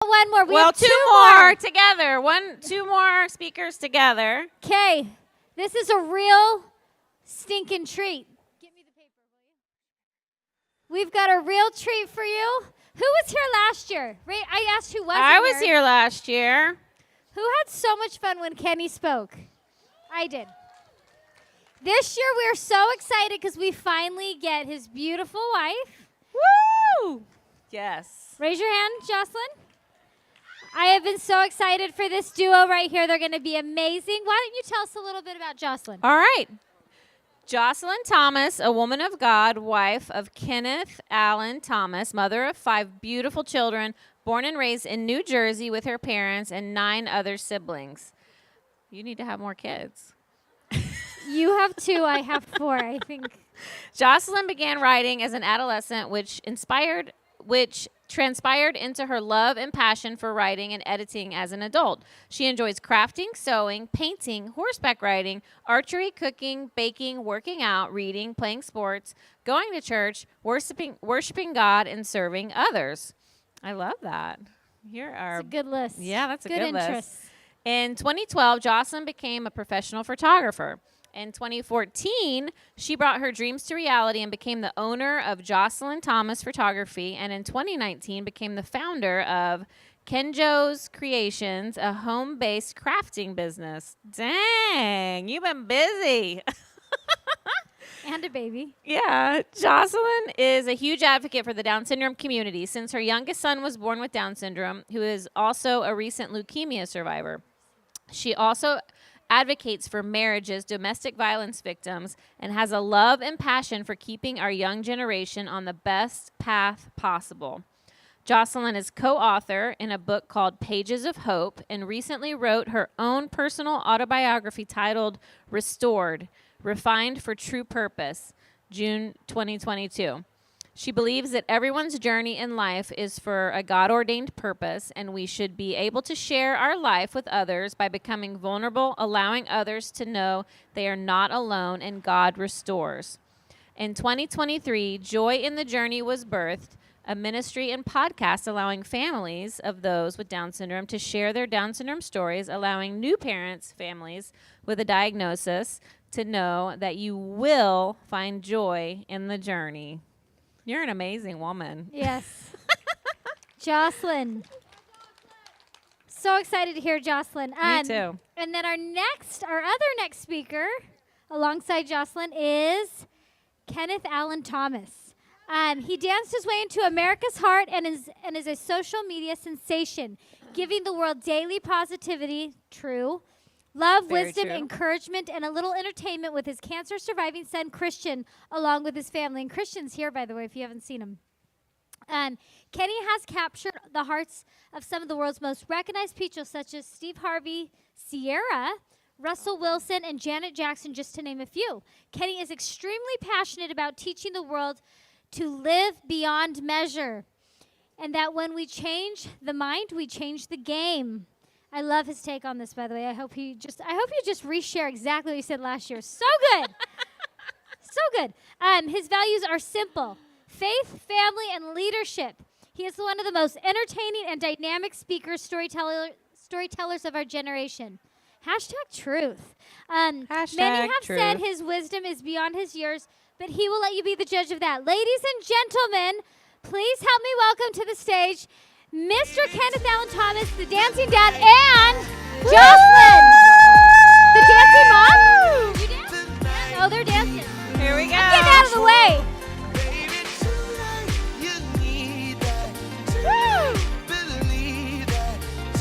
One more. We Well, have two more together. Two more speakers together. Okay, this is a real stinking treat. Give me the paper, will you? We've got a real treat for you. Who was here last year? Right? I asked who wasn't I was here last year. Who had so much fun when Kenny spoke? I did. This year we're so excited because we finally get his beautiful wife. Woo! Yes. Raise your hand, Josilyne. I have been so excited for this duo right here. They're going to be amazing. Why don't you tell us a little bit about Josilyne? All right. Josilyne Thomas, a woman of God, wife of Kenneth Allen Thomas, mother of 5 beautiful children, born and raised in New Jersey with her parents and 9 other siblings. You need to have more kids. You have 2, I have 4, I think. Josilyne began writing as an adolescent, which transpired into her love and passion for writing and editing as an adult. She enjoys crafting, sewing, painting, horseback riding, archery, cooking, baking, working out, reading, playing sports, going to church, worshiping God, and serving others. I love that. Here are It's a good list. Yeah, that's a good interest. list. In 2012, Josilyne became a professional photographer. In 2014, she brought her dreams to reality and became the owner of Josilyne Thomas Photography, and in 2019 became the founder of Kenjo's Creations, a home-based crafting business. Dang, you've been busy. And a baby. Yeah, Josilyne is a huge advocate for the Down syndrome community since her youngest son was born with Down syndrome, who is also a recent leukemia survivor. She also advocates for marriages, domestic violence victims, and has a love and passion for keeping our young generation on the best path possible. Josilyne is co-author in a book called Pages of Hope and recently wrote her own personal autobiography titled Restored, Refined for True Purpose, June 2022. She believes that everyone's journey in life is for a God-ordained purpose, and we should be able to share our life with others by becoming vulnerable, allowing others to know they are not alone and God restores. In 2023, Joy in the Journey was birthed, a ministry and podcast allowing families of those with Down syndrome to share their Down syndrome stories, allowing new parents, families with a diagnosis to know that you will find joy in the journey. You're an amazing woman. Yes. Josilyne. So excited to hear Josilyne. Me too. And then our other next speaker alongside Josilyne is Kenneth Allen Thomas. He danced his way into America's heart and is a social media sensation, giving the world daily positivity, true, love, Very wisdom, true. encouragement, and a little entertainment with his cancer-surviving son, Christian, along with his family. And Christian's here, by the way, if you haven't seen him. Kenny has captured the hearts of some of the world's most recognized people, such as Steve Harvey, Sierra, Russell Wilson, and Janet Jackson, just to name a few. Kenny is extremely passionate about teaching the world to live beyond measure, and that when we change the mind, we change the game. I love his take on this, by the way. I hope you just reshare exactly what you said last year. So good. So good. His values are simple: faith, family, and leadership. He is one of the most entertaining and dynamic speakers, storytellers of our generation. #truth. Many have truth. said his wisdom is beyond his years, but he will let you be the judge of that. Ladies and gentlemen, please help me welcome to the stage Mr. Kenneth Allen Thomas, the dancing dad, and Josilyne, the dancing mom. You dance? Oh, they're dancing. Here we go. Get out of the way.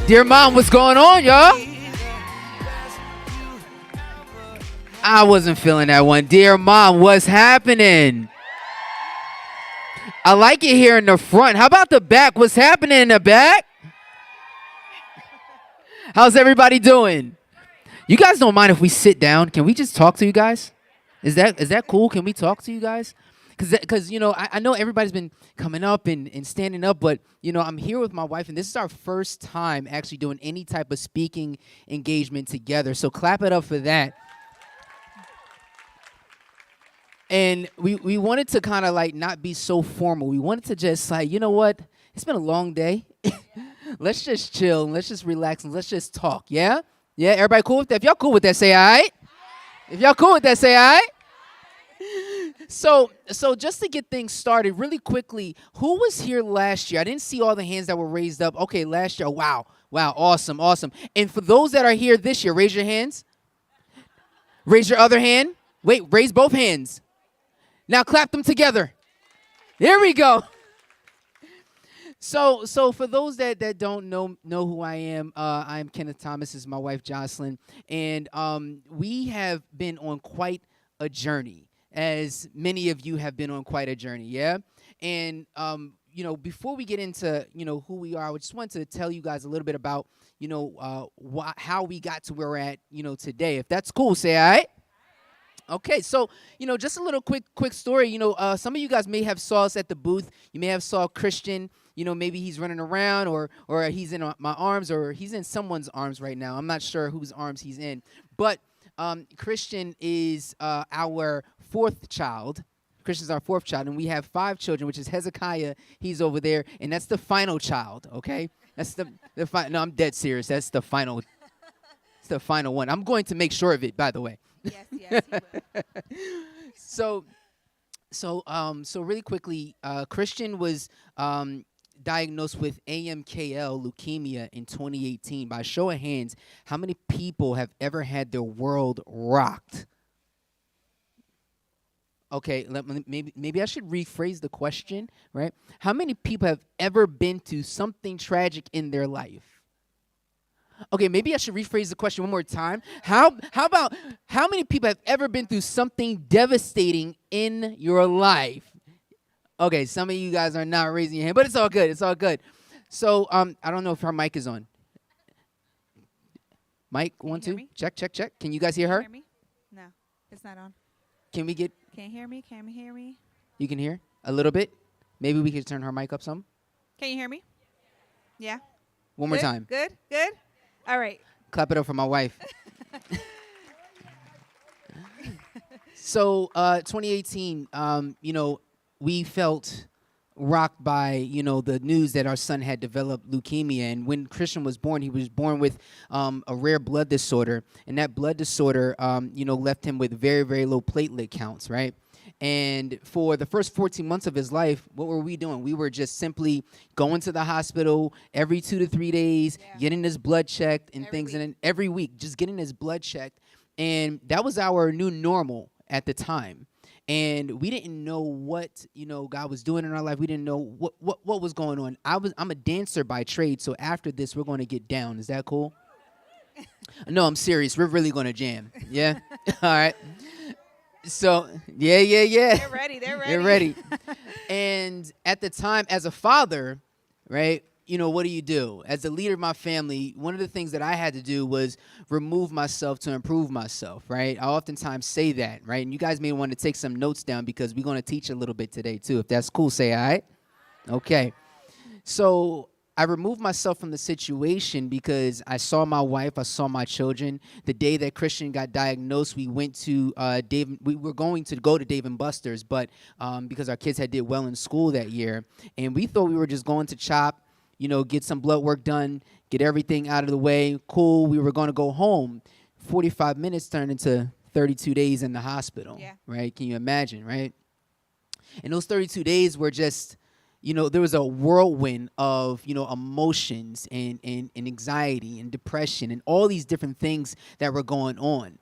Dear Mom, what's going on, y'all? I wasn't feeling that one. Dear Mom, what's happening? I like it here in the front. How about the back? What's happening in the back? How's everybody doing? You guys don't mind if we sit down? Can we just talk to you guys? Is that cool? Can we talk to you guys? Because you know, I know everybody's been coming up and standing up, but you know, I'm here with my wife, and this is our first time actually doing any type of speaking engagement together. So clap it up for that. And we wanted to kind of like not be so formal. We wanted to just like, you know what? It's been a long day. let's just chill. And let's just relax and let's just talk. Yeah? Yeah, everybody cool with that? If y'all cool with that, say all right. If y'all cool with that, say all right. So just to get things started really quickly, who was here last year? I didn't see all the hands that were raised up. Okay, last year. Wow. Awesome. And for those that are here this year, raise your hands. Raise your other hand. Wait, raise both hands. Now clap them together. There we go. So for those that don't know who I am Kenneth Thomas. This is my wife Josilyne, and we have been on quite a journey, as many of you have been on quite a journey, yeah. And before we get into who we are, I just want to tell you guys a little bit about how we got to where we're at today. If that's cool, say all right. Okay, so just a little quick story. Some of you guys may have saw us at the booth. You may have saw Christian. Maybe he's running around, or he's in my arms, or he's in someone's arms right now. I'm not sure whose arms he's in, but Christian is our fourth child. Christian's our fourth child, and we have 5 children, which is Hezekiah. He's over there, and that's the final child. Okay, that's the no, I'm dead serious. That's the final. It's the final one. I'm going to make sure of it, by the way. Yes, So really quickly, Christian was diagnosed with AMKL leukemia in 2018. By show of hands, how many people have ever had their world rocked? Okay, maybe I should rephrase the question, right? How many people have ever been through something tragic in their life? Okay, maybe I should rephrase the question one more time. How about how many people have ever been through something devastating in your life? Okay, some of you guys are not raising your hand, but it's all good. It's all good. So I don't know if her mic is on. Mic, 1, 2. Check. Can you guys hear her? Hear me? No, it's not on. Can we get? Can't hear me? Can you hear me? You can hear a little bit. Maybe we could turn her mic up some. Can you hear me? Yeah. One more time. Good. All right. Clap it up for my wife. So 2018, we felt rocked by, the news that our son had developed leukemia. And when Christian was born, he was born with a rare blood disorder. And that blood disorder, left him with very, very low platelet counts, right? And for the first 14 months of his life, what were we doing? We were just simply going to the hospital every 2 to 3 days, getting his blood checked and things. And then every week, just getting his blood checked. And that was our new normal at the time. And we didn't know what, God was doing in our life. We didn't know what was going on. I'm a dancer by trade, so after this, we're going to get down. Is that cool? No, I'm serious. We're really going to jam. Yeah? All right. So, yeah. They're ready. They're ready. And at the time, as a father, right, what do? As the leader of my family, one of the things that I had to do was remove myself to improve myself, right? I oftentimes say that, right? And you guys may want to take some notes down because we're going to teach a little bit today, too. If that's cool, say all right. Okay. So I removed myself from the situation because I saw my wife, I saw my children. The day that Christian got diagnosed, we went to we were going to go to Dave & Buster's, but because our kids had did well in school that year, and we thought we were just going to chop, get some blood work done, get everything out of the way. Cool. We were going to go home. 45 minutes turned into 32 days in the hospital. Yeah. Right? Can you imagine, right? And those 32 days were just, there was a whirlwind of, emotions and anxiety and depression and all these different things that were going on.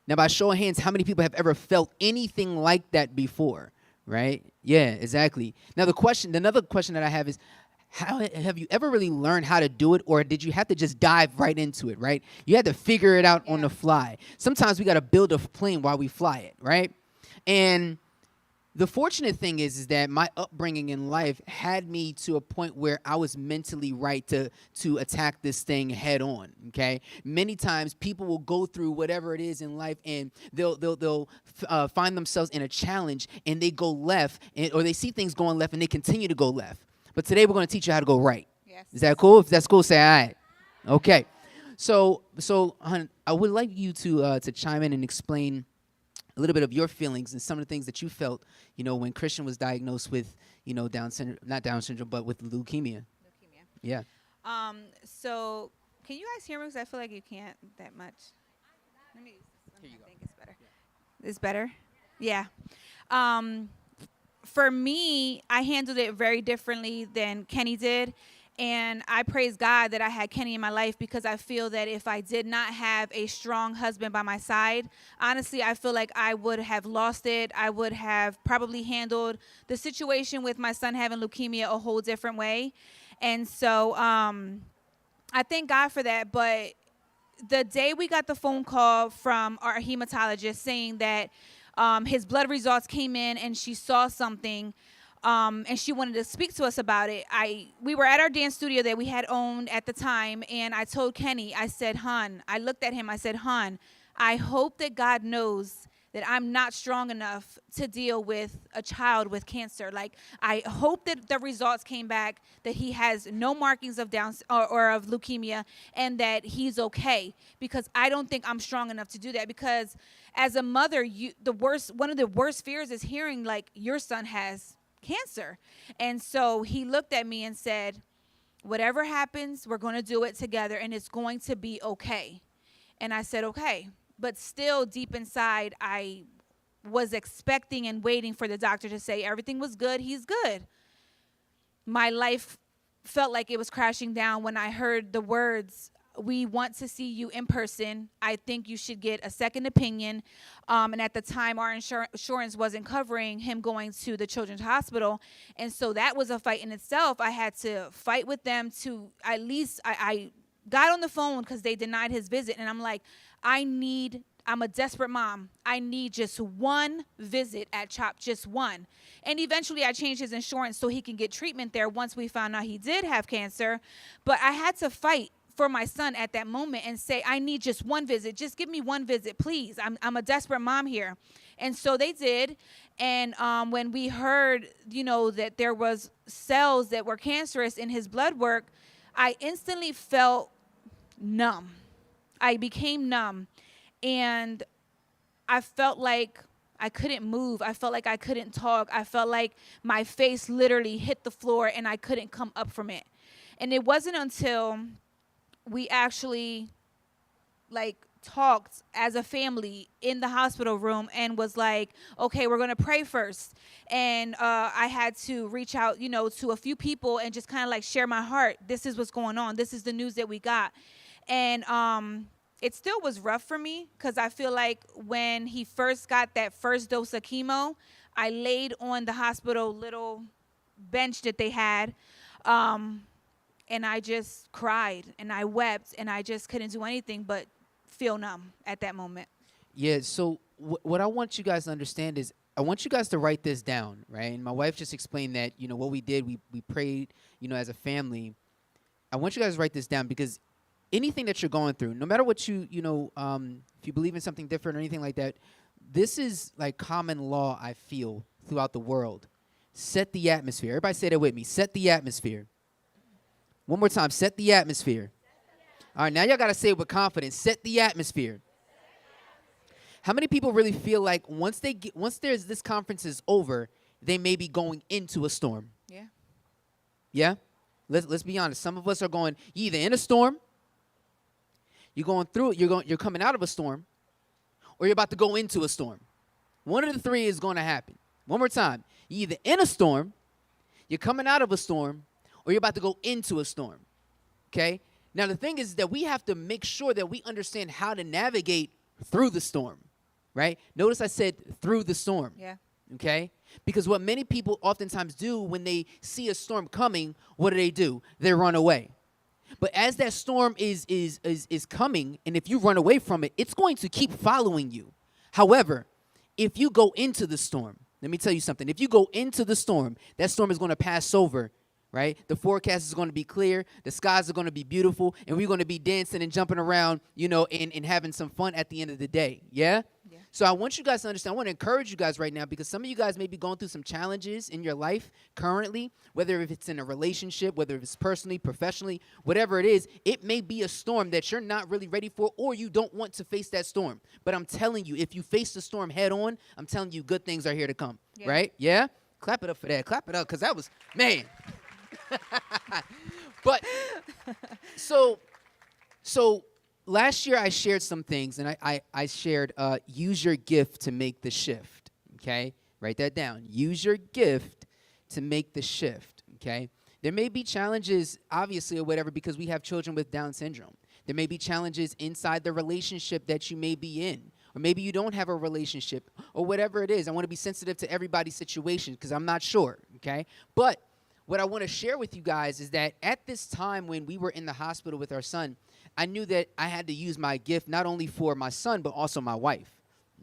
Now, by show of hands, how many people have ever felt anything like that before? Right? Yeah, exactly. Now, another question that I have is, how have you ever really learned how to do it, or did you have to just dive right into it, right? You had to figure it out on the fly. Sometimes we got to build a plane while we fly it, right? And the fortunate thing is that my upbringing in life had me to a point where I was mentally right to attack this thing head on, okay? Many times people will go through whatever it is in life, and they'll find themselves in a challenge, and they go left, or they see things going left, and they continue to go left. But today we're going to teach you how to go right. Yes. Is that cool? If that's cool, say all right. Okay. So, hon, I would like you to chime in and explain a little bit of your feelings and some of the things that you felt, when Christian was diagnosed with, Down syndrome, not Down syndrome, but with leukemia. Leukemia. Yeah. So can you guys hear me? Because I feel like you can't that much. Let me. Here you I go. think it's better. It's better. Yeah. For me, I handled it very differently than Kenny did. And I praise God that I had Kenny in my life, because I feel that if I did not have a strong husband by my side, honestly, I feel like I would have lost it. I would have probably handled the situation with my son having leukemia a whole different way. And so I thank God for that. But the day we got the phone call from our hematologist saying that his blood results came in and she saw something, and she wanted to speak to us about it. We were at our dance studio that we had owned at the time, and I told Kenny, I said, "Hun," I looked at him, I said, "Hun, I hope that God knows that I'm not strong enough to deal with a child with cancer. Like, I hope that the results came back that he has no markings of Down or of leukemia, and that he's okay, because I don't think I'm strong enough to do that." Because as a mother, one of the worst fears is hearing like your son has cancer. And so he looked at me and said, "Whatever happens, we're going to do it together, and it's going to be okay." And I said, "Okay." But still deep inside, I was expecting and waiting for the doctor to say everything was good, he's good. My life felt like it was crashing down when I heard the words, "We want to see you in person. I think you should get a second opinion." And at the time, our insurance wasn't covering him going to the Children's Hospital. And so that was a fight in itself. I had to fight with them to at least, I got on the phone because they denied his visit. And I'm like, I'm a desperate mom. I need just one visit at CHOP, just one. And eventually I changed his insurance so he can get treatment there once we found out he did have cancer. But I had to fight for my son at that moment and say, "I need just one visit. Just give me one visit, please. I'm a desperate mom here." And so they did. And when we heard, that there was cells that were cancerous in his blood work, I instantly felt numb. I became numb. And I felt like I couldn't move. I felt like I couldn't talk. I felt like my face literally hit the floor and I couldn't come up from it. And it wasn't until we actually talked as a family in the hospital room and was like, "Okay, we're going to pray first." And I had to reach out, to a few people and just kind of share my heart. This is what's going on. This is the news that we got. And it still was rough for me, because I feel like when he first got that first dose of chemo, I laid on the hospital little bench that they had, and I just cried and I wept and I just couldn't do anything but feel numb at that moment. Yeah, so what I want you guys to understand is I want you guys to write this down, right? And my wife just explained that, what we did, we prayed, as a family. I want you guys to write this down, because anything that you're going through, no matter what if you believe in something different or anything like that, this is like common law, I feel, throughout the world. Set the atmosphere. Everybody say that with me. Set the atmosphere. One more time. Set the atmosphere. All right, now y'all got to say it with confidence. Set the atmosphere. How many people really feel like once this conference is over, they may be going into a storm? Yeah. Yeah? Let's be honest. Some of us are going either in a storm, you're going through it, you're coming out of a storm, or you're about to go into a storm. One of the three is going to happen. One more time. You're either in a storm, you're coming out of a storm, or you're about to go into a storm. Okay? Now, the thing is that we have to make sure that we understand how to navigate through the storm, right? Notice I said through the storm. Yeah. Okay? Because what many people oftentimes do when they see a storm coming, what do? They run away. But as that storm is coming, and if you run away from it, it's going to keep following you. However, if you go into the storm, let me tell you something. If you go into the storm, that storm is going to pass over, right? The forecast is going to be clear. The skies are going to be beautiful. And we're going to be dancing and jumping around, and having some fun at the end of the day. Yeah? Yeah. So I want you guys to understand. I want to encourage you guys right now, because some of you guys may be going through some challenges in your life currently, whether if it's in a relationship, whether it's personally, professionally, whatever it is. It may be a storm that you're not really ready for, or you don't want to face that storm. But I'm telling you, if you face the storm head on, I'm telling you, good things are here to come. Yeah. Right? Yeah? Clap it up for that. Clap it up, because that was, man. But so last year I shared some things, and I shared use your gift to make the shift. Okay, write that down. Use your gift to make the shift. Okay, there may be challenges, obviously, or whatever, because we have children with Down syndrome. There may be challenges inside the relationship that you may be in, or maybe you don't have a relationship, or whatever it is. I want to be sensitive to everybody's situation because I'm not sure. Okay, but what I want to share with you guys is that at this time when we were in the hospital with our son, I knew that I had to use my gift not only for my son, but also my wife,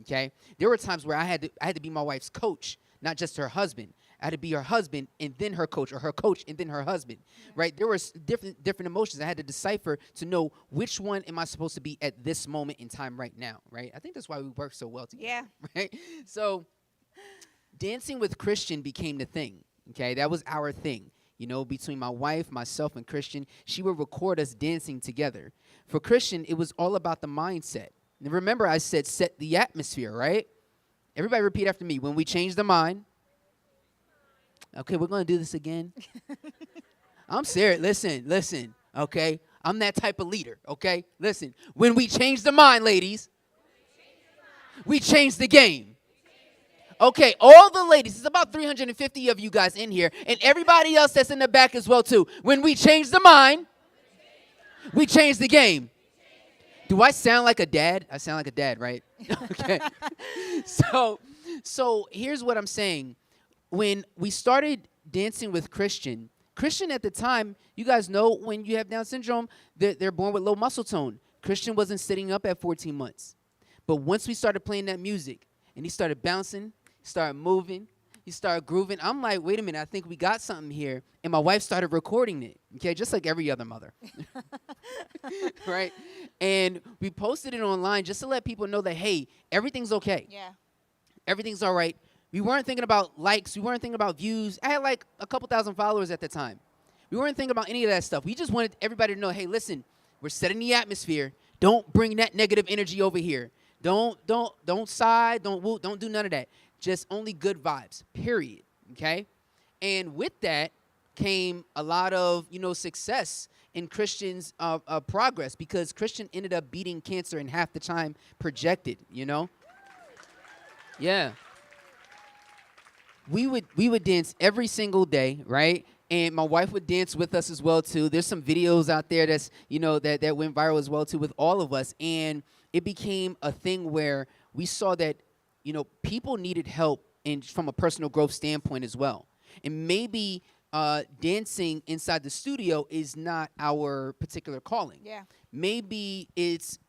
okay? There were times where I had to be my wife's coach, not just her husband. I had to be her husband and then her coach, or her coach and then her husband, right? There were different emotions I had to decipher to know which one am I supposed to be at this moment in time right now, right? I think that's why we work so well together, Yeah. right? So dancing with Christian became the thing. Okay, that was our thing. You know, between my wife, myself, and Christian, she would record us dancing together. For Christian, it was all about the mindset. And remember, I said set the atmosphere, right? Everybody repeat after me. When we change the mind. Okay, we're going to do this again. I'm serious. Listen, okay? I'm that type of leader, okay? Listen, when we change the mind, ladies, we change the game. Okay, all the ladies, there's about 350 of you guys in here, and everybody else that's in the back as well, too. When we change the mind, we change the game. Do I sound like a dad? I sound like a dad, right? Okay. So here's what I'm saying. When we started dancing with Christian at the time, you guys know when you have Down syndrome, they're born with low muscle tone. Christian wasn't sitting up at 14 months. But once we started playing that music, and he started bouncing, started moving, he started grooving. I'm like, wait a minute, I think we got something here. And my wife started recording it, okay, just like every other mother, right? And we posted it online just to let people know that, hey, everything's okay. Yeah. Everything's all right. We weren't thinking about likes. We weren't thinking about views. I had like a couple thousand followers at the time. We weren't thinking about any of that stuff. We just wanted everybody to know, hey, listen, we're setting the atmosphere. Don't bring that negative energy over here. Don't sigh, don't woo, don't do none of that. Just only good vibes, period, okay? And with that came a lot of, success in Christian's progress, because Christian ended up beating cancer in half the time projected, Yeah. We would dance every single day, right? And my wife would dance with us as well, too. There's some videos out there that's, that went viral as well, too, with all of us. And it became a thing where we saw that, people needed help from a personal growth standpoint as well. And maybe dancing inside the studio is not our particular calling. Yeah. Maybe it's,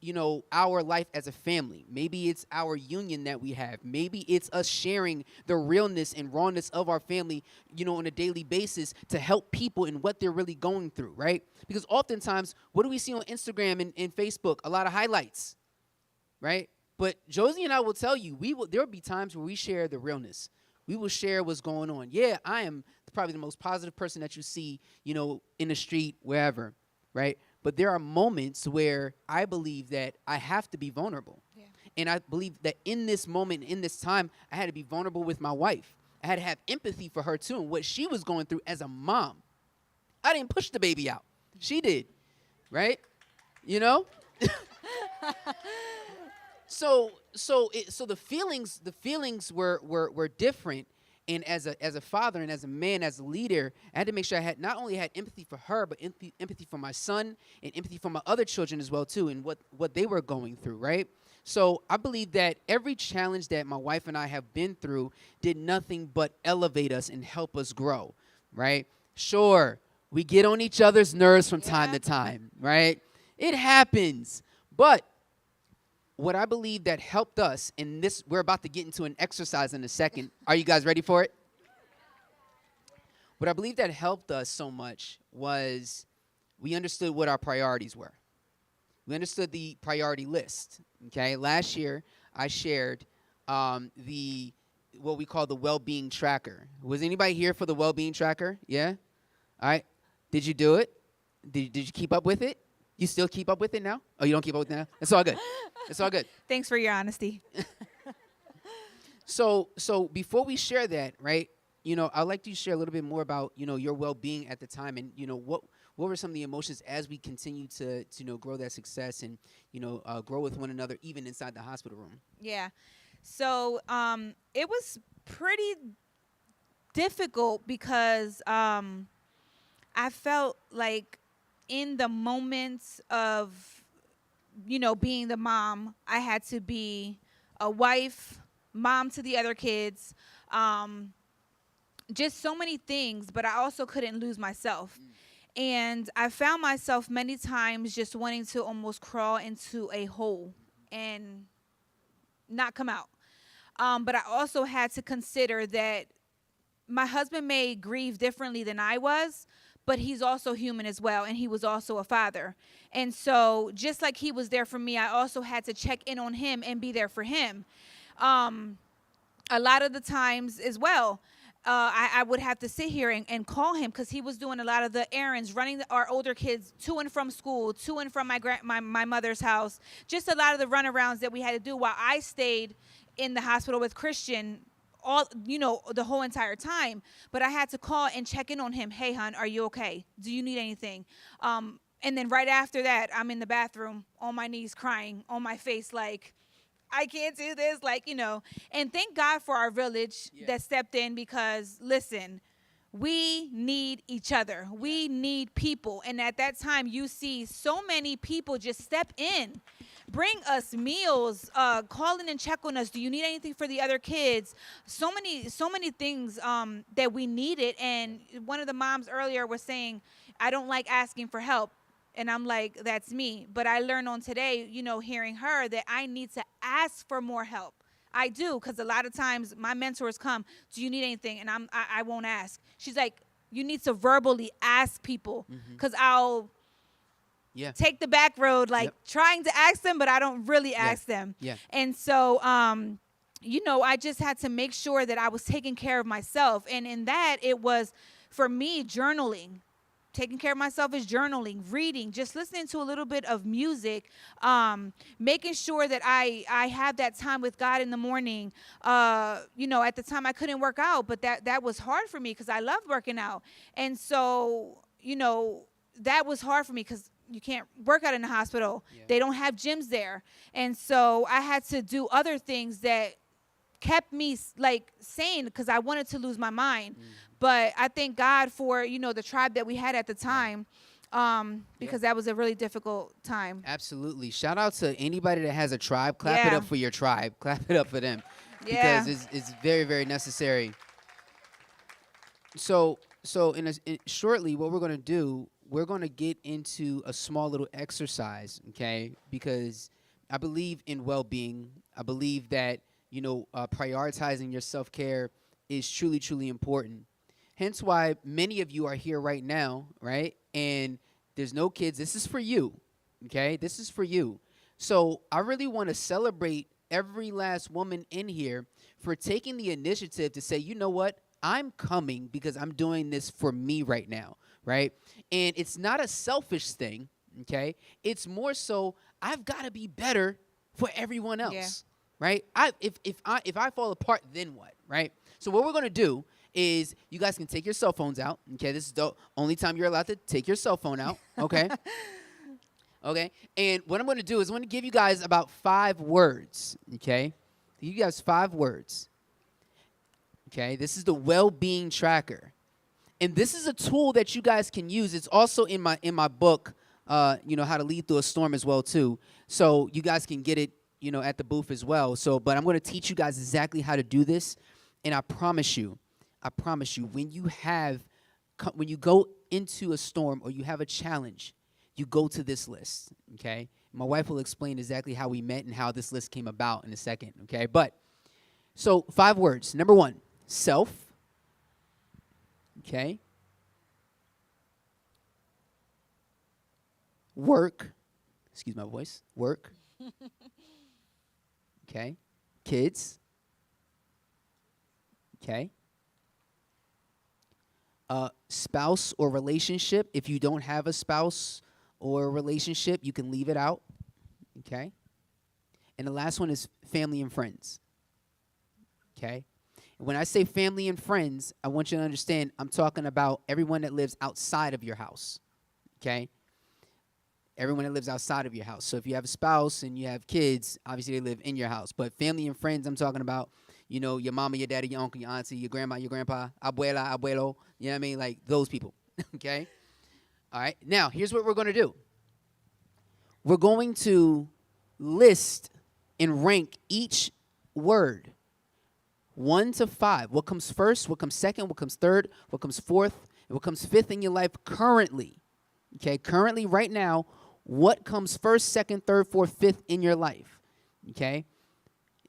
our life as a family. Maybe it's our union that we have. Maybe it's us sharing the realness and rawness of our family, on a daily basis to help people in what they're really going through, right? Because oftentimes, what do we see on Instagram and Facebook? A lot of highlights, right? But Josie and I will tell you, there will be times where we share the realness. We will share what's going on. Yeah, I am probably the most positive person that you see, in the street, wherever, right? But there are moments where I believe that I have to be vulnerable. Yeah. And I believe that in this moment, in this time, I had to be vulnerable with my wife. I had to have empathy for her, too, and what she was going through as a mom. I didn't push the baby out. She did, right? So the feelings were different. And as a father and as a man, as a leader, I had to make sure I had not only had empathy for her, but empathy for my son and empathy for my other children as well, too, and what they were going through, right? So I believe that every challenge that my wife and I have been through did nothing but elevate us and help us grow, right? Sure, we get on each other's nerves from time to time, right? It happens. But what I believe that helped us, and this, we're about to get into an exercise in a second. Are you guys ready for it? What I believe that helped us so much was we understood what our priorities were. We understood the priority list, okay? Last year, I shared what we call the well-being tracker. Was anybody here for the well-being tracker? Yeah? All right. Did you do it? Did you keep up with it? You still keep up with it now? Oh, you don't keep up with it now? It's all good. It's all good. Thanks for your honesty. So before we share that, right, I'd like to share a little bit more about, your well-being at the time and, what were some of the emotions as we continue to grow that success and grow with one another even inside the hospital room? Yeah. So it was pretty difficult because I felt like in the moments of, being the mom, I had to be a wife, mom to the other kids, just so many things, but I also couldn't lose myself. And I found myself many times just wanting to almost crawl into a hole and not come out. But I also had to consider that my husband may grieve differently than I was, but he's also human as well, and he was also a father. And so just like he was there for me, I also had to check in on him and be there for him. A lot of the times as well, I would have to sit here and call him because he was doing a lot of the errands, running our older kids to and from school, to and from my mother's house, just a lot of the runarounds that we had to do while I stayed in the hospital with Christian the whole entire time. But I had to call and check in on him. Hey, hon, are you okay? Do you need anything? And then right after that, I'm in the bathroom on my knees crying on my face like, I can't do this, and thank God for our village that stepped in because, listen, we need each other. We need people. And at that time, you see so many people just step in, bring us meals, call in and check on us. Do you need anything for the other kids? So many things that we needed. And one of the moms earlier was saying, I don't like asking for help. And I'm like, that's me. But I learned on today, hearing her, that I need to ask for more help. I do, because a lot of times my mentors come, do you need anything? And I won't ask. She's like, you need to verbally ask people, because I'll take the back road, trying to ask them, but I don't really ask them. Yeah. And so, I just had to make sure that I was taking care of myself. And in that, it was, for me, journaling. Taking care of myself is journaling, reading, just listening to a little bit of music, making sure that I have that time with God in the morning. At the time I couldn't work out, but that was hard for me because I loved working out. And so, that was hard for me because you can't work out in the hospital. Yeah. They don't have gyms there. And so I had to do other things that kept me sane because I wanted to lose my mind. But I thank God for, the tribe that we had at the time, because that was a really difficult time. Absolutely. Shout out to anybody that has a tribe. Clap it up for your tribe. Clap it up for them. Yeah. Because it's very, very necessary. So shortly, what we're going to do, we're going to get into a small little exercise, okay? Because I believe in well-being. I believe that, prioritizing your self-care is truly, truly important. Hence why many of you are here right now, right? And there's no kids. This is for you, okay? This is for you. So I really want to celebrate every last woman in here for taking the initiative to say, you know what? I'm coming because I'm doing this for me right now, right? And it's not a selfish thing, okay? It's more so I've got to be better for everyone else, right? If I fall apart, then what, right? So what we're going to do is you guys can take your cell phones out. Okay, this is the only time you're allowed to take your cell phone out. Okay. Okay. And what I'm going to do is I'm going to give you guys about 5 words. Okay. You guys 5 words. Okay. This is the well-being tracker, and this is a tool that you guys can use. It's also in my book, how to lead through a storm as well too. So you guys can get it, at the booth as well. So, but I'm going to teach you guys exactly how to do this, and I promise you, when you go into a storm or you have a challenge, you go to this list, okay? My wife will explain exactly how we met and how this list came about in a second, okay? But, so 5 words. Number 1, self, okay? Work, excuse my voice, work, okay? Kids, okay? Spouse or relationship. If you don't have a spouse or a relationship, you can leave it out. Okay? And the last one is family and friends. Okay? And when I say family and friends, I want you to understand I'm talking about everyone that lives outside of your house. okay? Everyone that lives outside of your house. So if you have a spouse and you have kids, obviously they live in your house. But family and friends, I'm talking about, you know, your mama, your daddy, your uncle, your auntie, your grandma, your grandpa, abuela, abuelo, you know what I mean? Like those people, okay? All right, now here's what we're going to do. We're going to list and rank each word 1 to 5. What comes first, what comes second, what comes third, what comes fourth, and what comes fifth in your life currently. Okay, currently right now, what comes first, second, third, fourth, fifth in your life? Okay,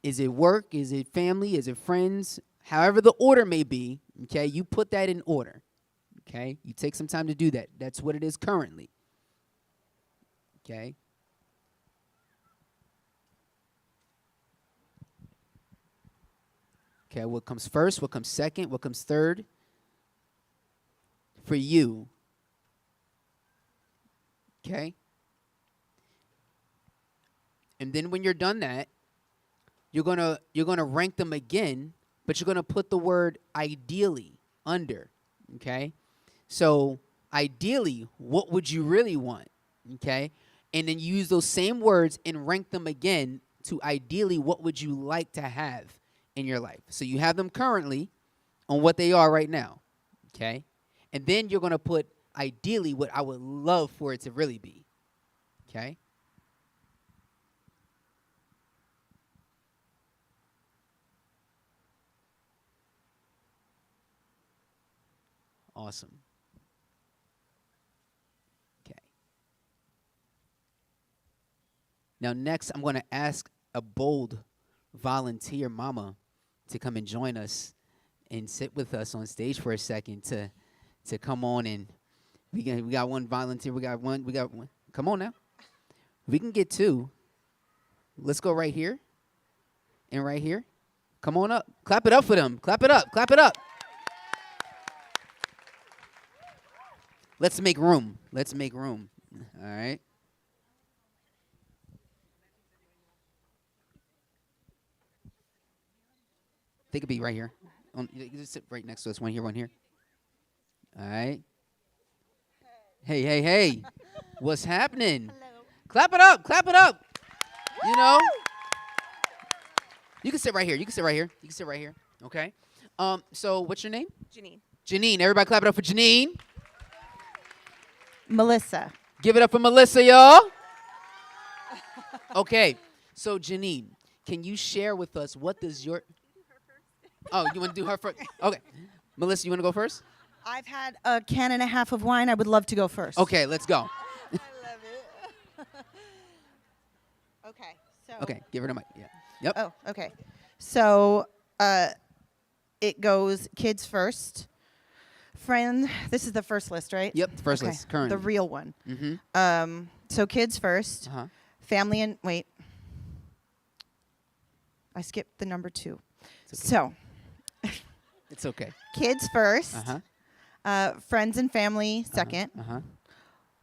is it work? Is it family? Is it friends? However the order may be, okay, you put that in order. Okay, you take some time to do that. That's what it is currently. Okay. Okay, what comes first, what comes second, what comes third for you. Okay? And then when you're done that, you're gonna rank them again, but you're gonna put the word ideally under. Okay? So ideally, what would you really want? Okay? And then you use those same words and rank them again to ideally what would you like to have in your life. So you have them currently on what they are right now. Okay? And then you're gonna put ideally what I would love for it to really be. Okay? Awesome. Okay. Now next I'm going to ask a bold volunteer mama to come and join us and sit with us on stage for a second to come on, and we got one volunteer, we got one. Come on now. We can get 2. Let's go right here and right here. Come on up. Clap it up for them. Clap it up. Clap it up. Let's make room. Let's make room. All right. They could be right here. You can just sit right next to us. One here, one here. All right. Hey. What's happening? Hello. Clap it up. Clap it up. You know. You can sit right here. You can sit right here. You can sit right here. Okay. So what's your name? Janine. Janine. Everybody clap it up for Janine. Melissa. Give it up for Melissa, y'all. Okay. So Janine, can you share with us what does your... Oh, you want to do her first? Okay. Melissa, you want to go first? I've had a can and a half of wine. I would love to go first. Okay, let's go. I love it. Okay. So. Okay, give her the mic. Yeah. Yep. Oh, okay. So it goes kids first. Friend, this is the first list, right? Yep, the first Okay, list, current. The real one. Mm-hmm. So kids first. Uh-huh. Family and wait. I skipped the number 2. It's okay. So It's okay. kids first. Uh-huh. Friends and family second. Uh-huh.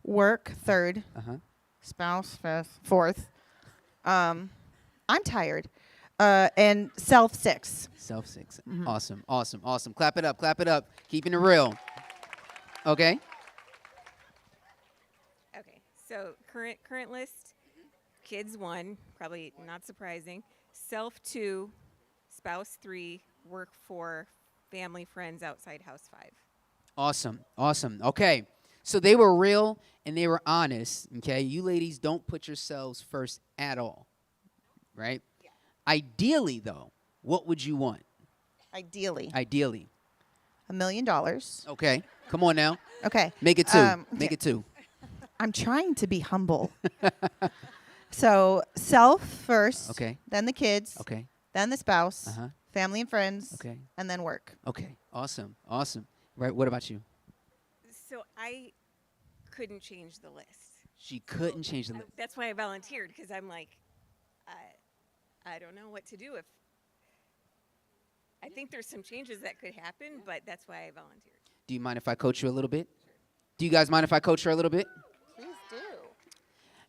Work third. Uh-huh. Spouse fifth. Fourth. I'm tired. And self 6. Self 6. Mhm. Awesome, awesome, awesome. Clap it up, clap it up. Keeping it real. Okay. Okay, so current list, kids 1, probably not surprising. Self 2, spouse 3, work 4, family, friends, outside house 5. Awesome, awesome. Okay. So they were real and they were honest. Okay. You ladies don't put yourselves first at all. Right? Yeah. Ideally, though, what would you want? Ideally, Ideally. $1 million. Okay. Come on now. Okay. Make it 2. Make yeah. it 2. I'm trying to be humble. So self first. Okay. Then the kids. Okay. Then the spouse. Uh-huh. Family and friends. Okay. And then work. Okay. Awesome. Awesome. Right. What about you? So I couldn't change the list. She couldn't change the list. That's why I volunteered, because I'm like, I don't know what to do. If I think there's some changes that could happen, but that's why I volunteered. Do you mind if I coach you a little bit? Do you guys mind if I coach her a little bit? Please do.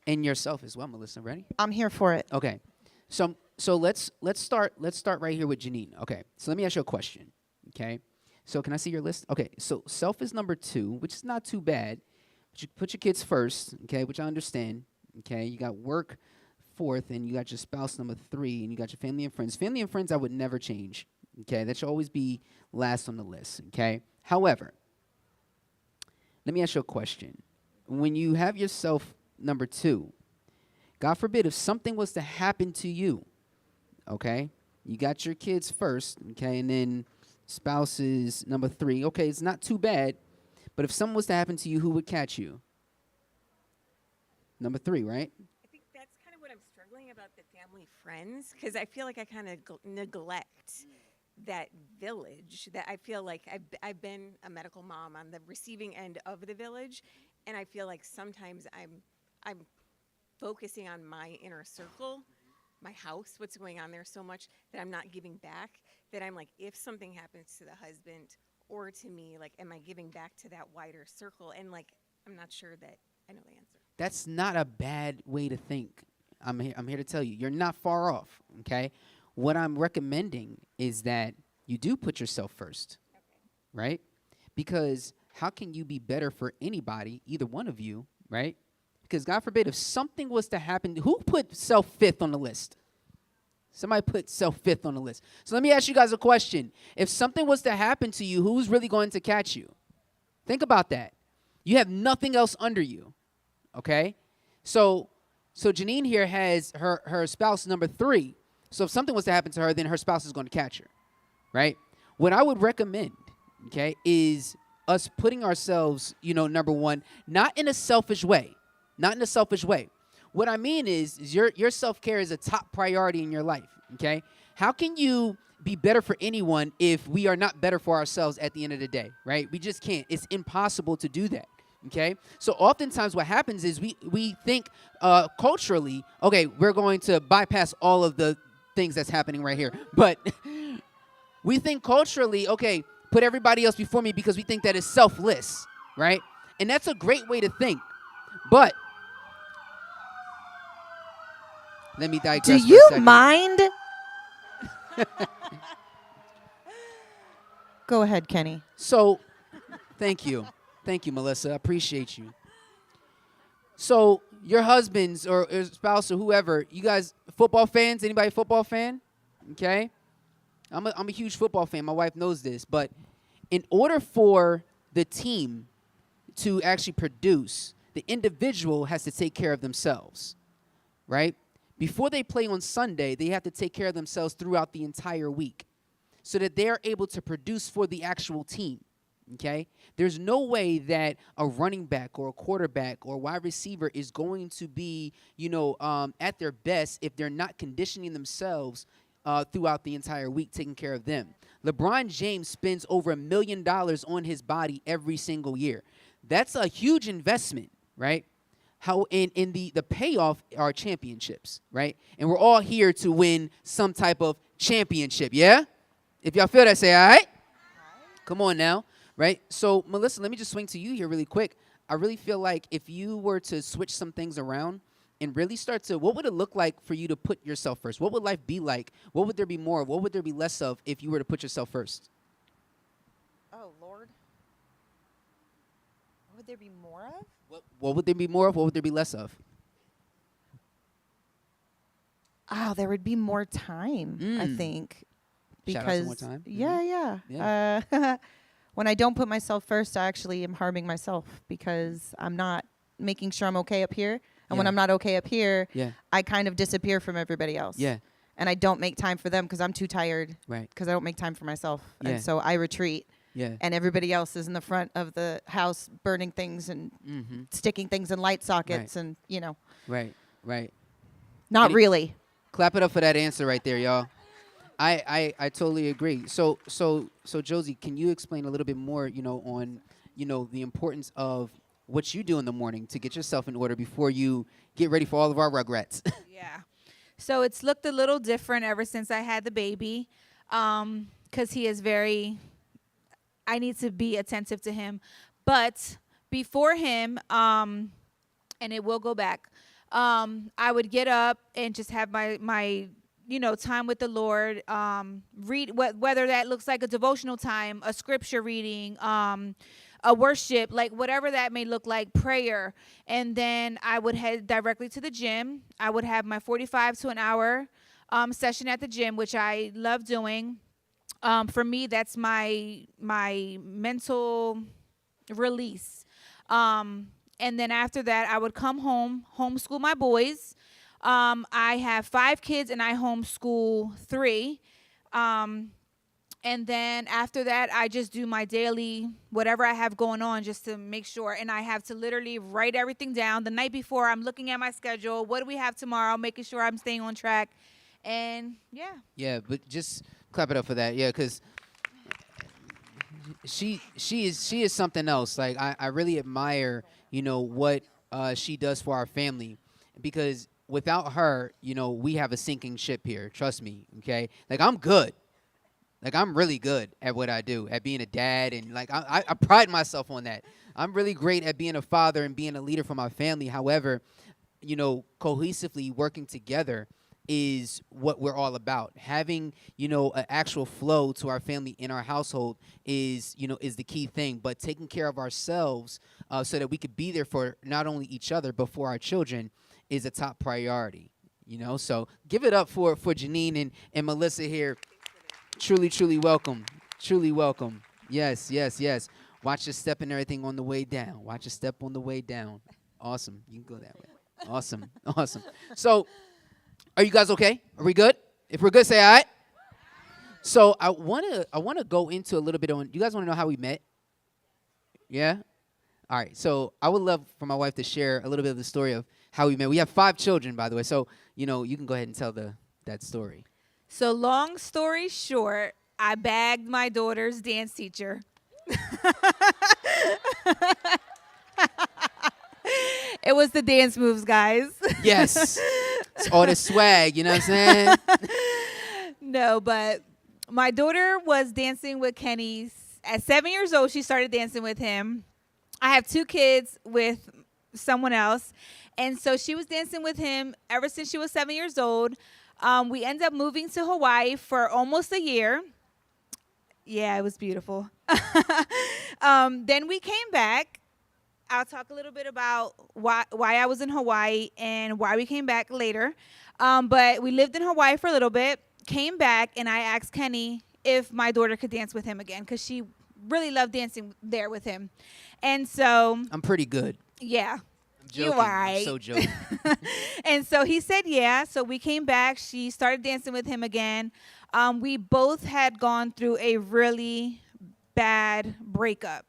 And yourself as well, Melissa. Ready? I'm here for it. Okay. So let's start right here with Janine. Okay. So let me ask you a question. Okay. So can I see your list? Okay. So self is number 2, which is not too bad, you put your kids first, okay, which I understand, okay? You got work fourth, and you got your spouse number 3, and you got your family and friends. Family and friends I would never change, okay? That should always be last on the list, okay? However, let me ask you a question. When you have yourself number 2, God forbid if something was to happen to you, okay? You got your kids first, okay, and then spouse is number 3. Okay, it's not too bad, but if something was to happen to you, who would catch you? Number 3, right? I think that's kind of what I'm struggling about the family friends, because I feel like I kind of neglect that village. That I feel like I've been a medical mom on the receiving end of the village, and I feel like sometimes I'm focusing on my inner circle, my house, what's going on there so much that I'm not giving back. That I'm like, if something happens to the husband or to me, like, am I giving back to that wider circle? And like, I'm not sure that I know the answer. That's not a bad way to think. I'm here to tell you, you're not far off, okay? What I'm recommending is that you do put yourself first, right? Because how can you be better for anybody, either one of you, right? Because God forbid, if something was to happen, who put self 5th on the list? Somebody put self 5th on the list. So let me ask you guys a question. If something was to happen to you, who's really going to catch you? Think about that. You have nothing else under you, okay? So Janine here has her spouse number 3. So if something was to happen to her, then her spouse is going to catch her, right? What I would recommend, okay, is us putting ourselves, number 1, not in a selfish way. Not in a selfish way. What I mean is your self-care is a top priority in your life, okay? How can you be better for anyone if we are not better for ourselves at the end of the day, right? We just can't. It's impossible to do that, okay? So oftentimes what happens is we think culturally, okay, we're going to bypass all of the things that's happening right here. But we think culturally, okay, put everybody else before me because we think that is selfless, right? And that's a great way to think. But let me digress. Do for a you second. mind? Go ahead, Kenny. So, thank you, Melissa. I appreciate you. So, your husbands or spouse or whoever, you guys football fans? Anybody a football fan? Okay, I'm a huge football fan. My wife knows this. But in order for the team to actually produce, the individual has to take care of themselves, right? Before they play on Sunday, they have to take care of themselves throughout the entire week so that they're able to produce for the actual team, okay? There's no way that a running back or a quarterback or wide receiver is going to be, at their best if they're not conditioning themselves throughout the entire week, taking care of them. LeBron James spends over $1 million on his body every single year. That's a huge investment, right? How in the payoff are championships, right? And we're all here to win some type of championship, yeah? If y'all feel that, say all right. Come on now, right? So, Melissa, let me just swing to you here really quick. I really feel like if you were to switch some things around and really start to, what would it look like for you to put yourself first? What would life be like? What would there be more of? What would there be less of if you were to put yourself first? Oh, Lord. What would there be more of? What would there be more of? What would there be less of? Oh, there would be more time, I think. Shout out Because to more time. yeah. When I don't put myself first, I actually am harming myself because I'm not making sure I'm okay up here. And when Yeah. I'm not okay up here, Yeah. I kind of disappear from everybody else. Yeah. And I don't make time for them because I'm too tired. Right. Because I don't make time for myself. Yeah. And so I retreat. Yeah. And everybody else is in the front of the house burning things and Mm-hmm. sticking things in light sockets and, Right. not Any- really. Clap it up for that answer right there, y'all. I totally agree. So Josie, can you explain a little bit more, on, the importance of what you do in the morning to get yourself in order before you get ready for all of our rugrats? Yeah. So it's looked a little different ever since I had the baby, because he is I need to be attentive to him. But before him, and it will go back, I would get up and just have my time with the Lord, read whether that looks like a devotional time, a scripture reading, a worship, like whatever that may look like, prayer. And then I would head directly to the gym. I would have my 45 to an hour session at the gym, which I love doing. For me, that's my mental release. And then after that, I would come home, homeschool my boys. I have 5 kids, and I homeschool 3. And then after that, I just do my daily, whatever I have going on, just to make sure. And I have to literally write everything down. The night before, I'm looking at my schedule. What do we have tomorrow? Making sure I'm staying on track. And, yeah. Yeah, but just clap it up for that. Yeah, because she is something else. Like, I really admire, what she does for our family. Because without her, we have a sinking ship here. Trust me, okay? Like, I'm good. Like, I'm really good at what I do, at being a dad, and, like, I pride myself on that. I'm really great at being a father and being a leader for my family. However, cohesively working together is what we're all about. Having, an actual flow to our family in our household is the key thing. But taking care of ourselves so that we could be there for not only each other, but for our children is a top priority, So give it up for Janine and Melissa here. Truly, truly welcome. Truly welcome. Yes, yes, yes. Watch your step and everything on the way down. Watch your step on the way down. Awesome. You can go that way. Awesome. Awesome. So, are you guys okay? Are we good? If we're good, say all right. So I wanna go into a little bit on. You guys want to know how we met? Yeah. All right. So I would love for my wife to share a little bit of the story of how we met. We have 5 children, by the way. So you can go ahead and tell that story. So long story short, I bagged my daughter's dance teacher. It was the dance moves, guys. Yes. It's all the swag, you know what I'm saying? No, but my daughter was dancing with Kenny. At 7 years old, she started dancing with him. I have 2 kids with someone else. And so she was dancing with him ever since she was 7 years old. We ended up moving to Hawaii for almost a year. Yeah, it was beautiful. Then we came back. I'll talk a little bit about why I was in Hawaii and why we came back later. But we lived in Hawaii for a little bit, came back, and I asked Kenny if my daughter could dance with him again because she really loved dancing there with him. And so... I'm pretty good. Yeah. I'm joking. You are right. I'm so joking. And so he said yeah. So we came back. She started dancing with him again. We both had gone through a really bad breakup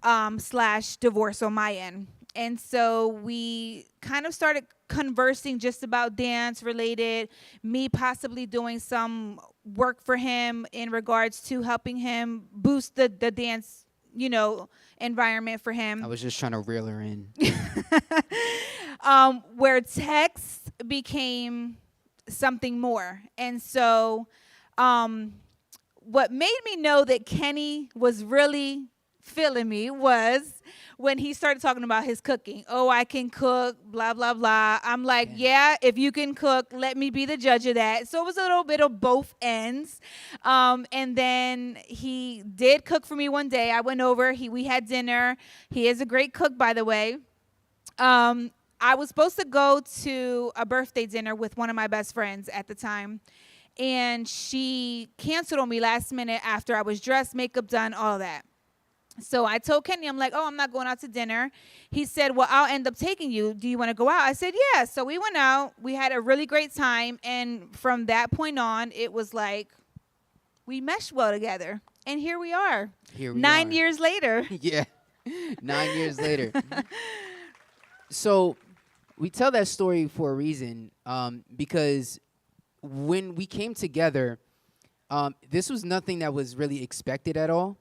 / divorce on my end. And so we kind of started conversing just about dance related, me possibly doing some work for him in regards to helping him boost the dance, environment for him. I was just trying to reel her in. Where text became something more. And so what made me know that Kenny was really feeling me was when he started talking about his cooking. Oh, I can cook, blah, blah, blah. I'm like, yeah, if you can cook, let me be the judge of that. So it was a little bit of both ends. And then he did cook for me one day. I went over. We had dinner. He is a great cook, by the way. I was supposed to go to a birthday dinner with one of my best friends at the time. And she canceled on me last minute after I was dressed, makeup done, all that. So I told Kenny, I'm like, oh, I'm not going out to dinner. He said, well, I'll end up taking you. Do you want to go out? I said, yeah. So we went out. We had a really great time. And from that point on, it was like we meshed well together. And here we are. Here we 9 are. years later. Yeah. 9 years later. So we tell that story for a reason because when we came together, this was nothing that was really expected at all.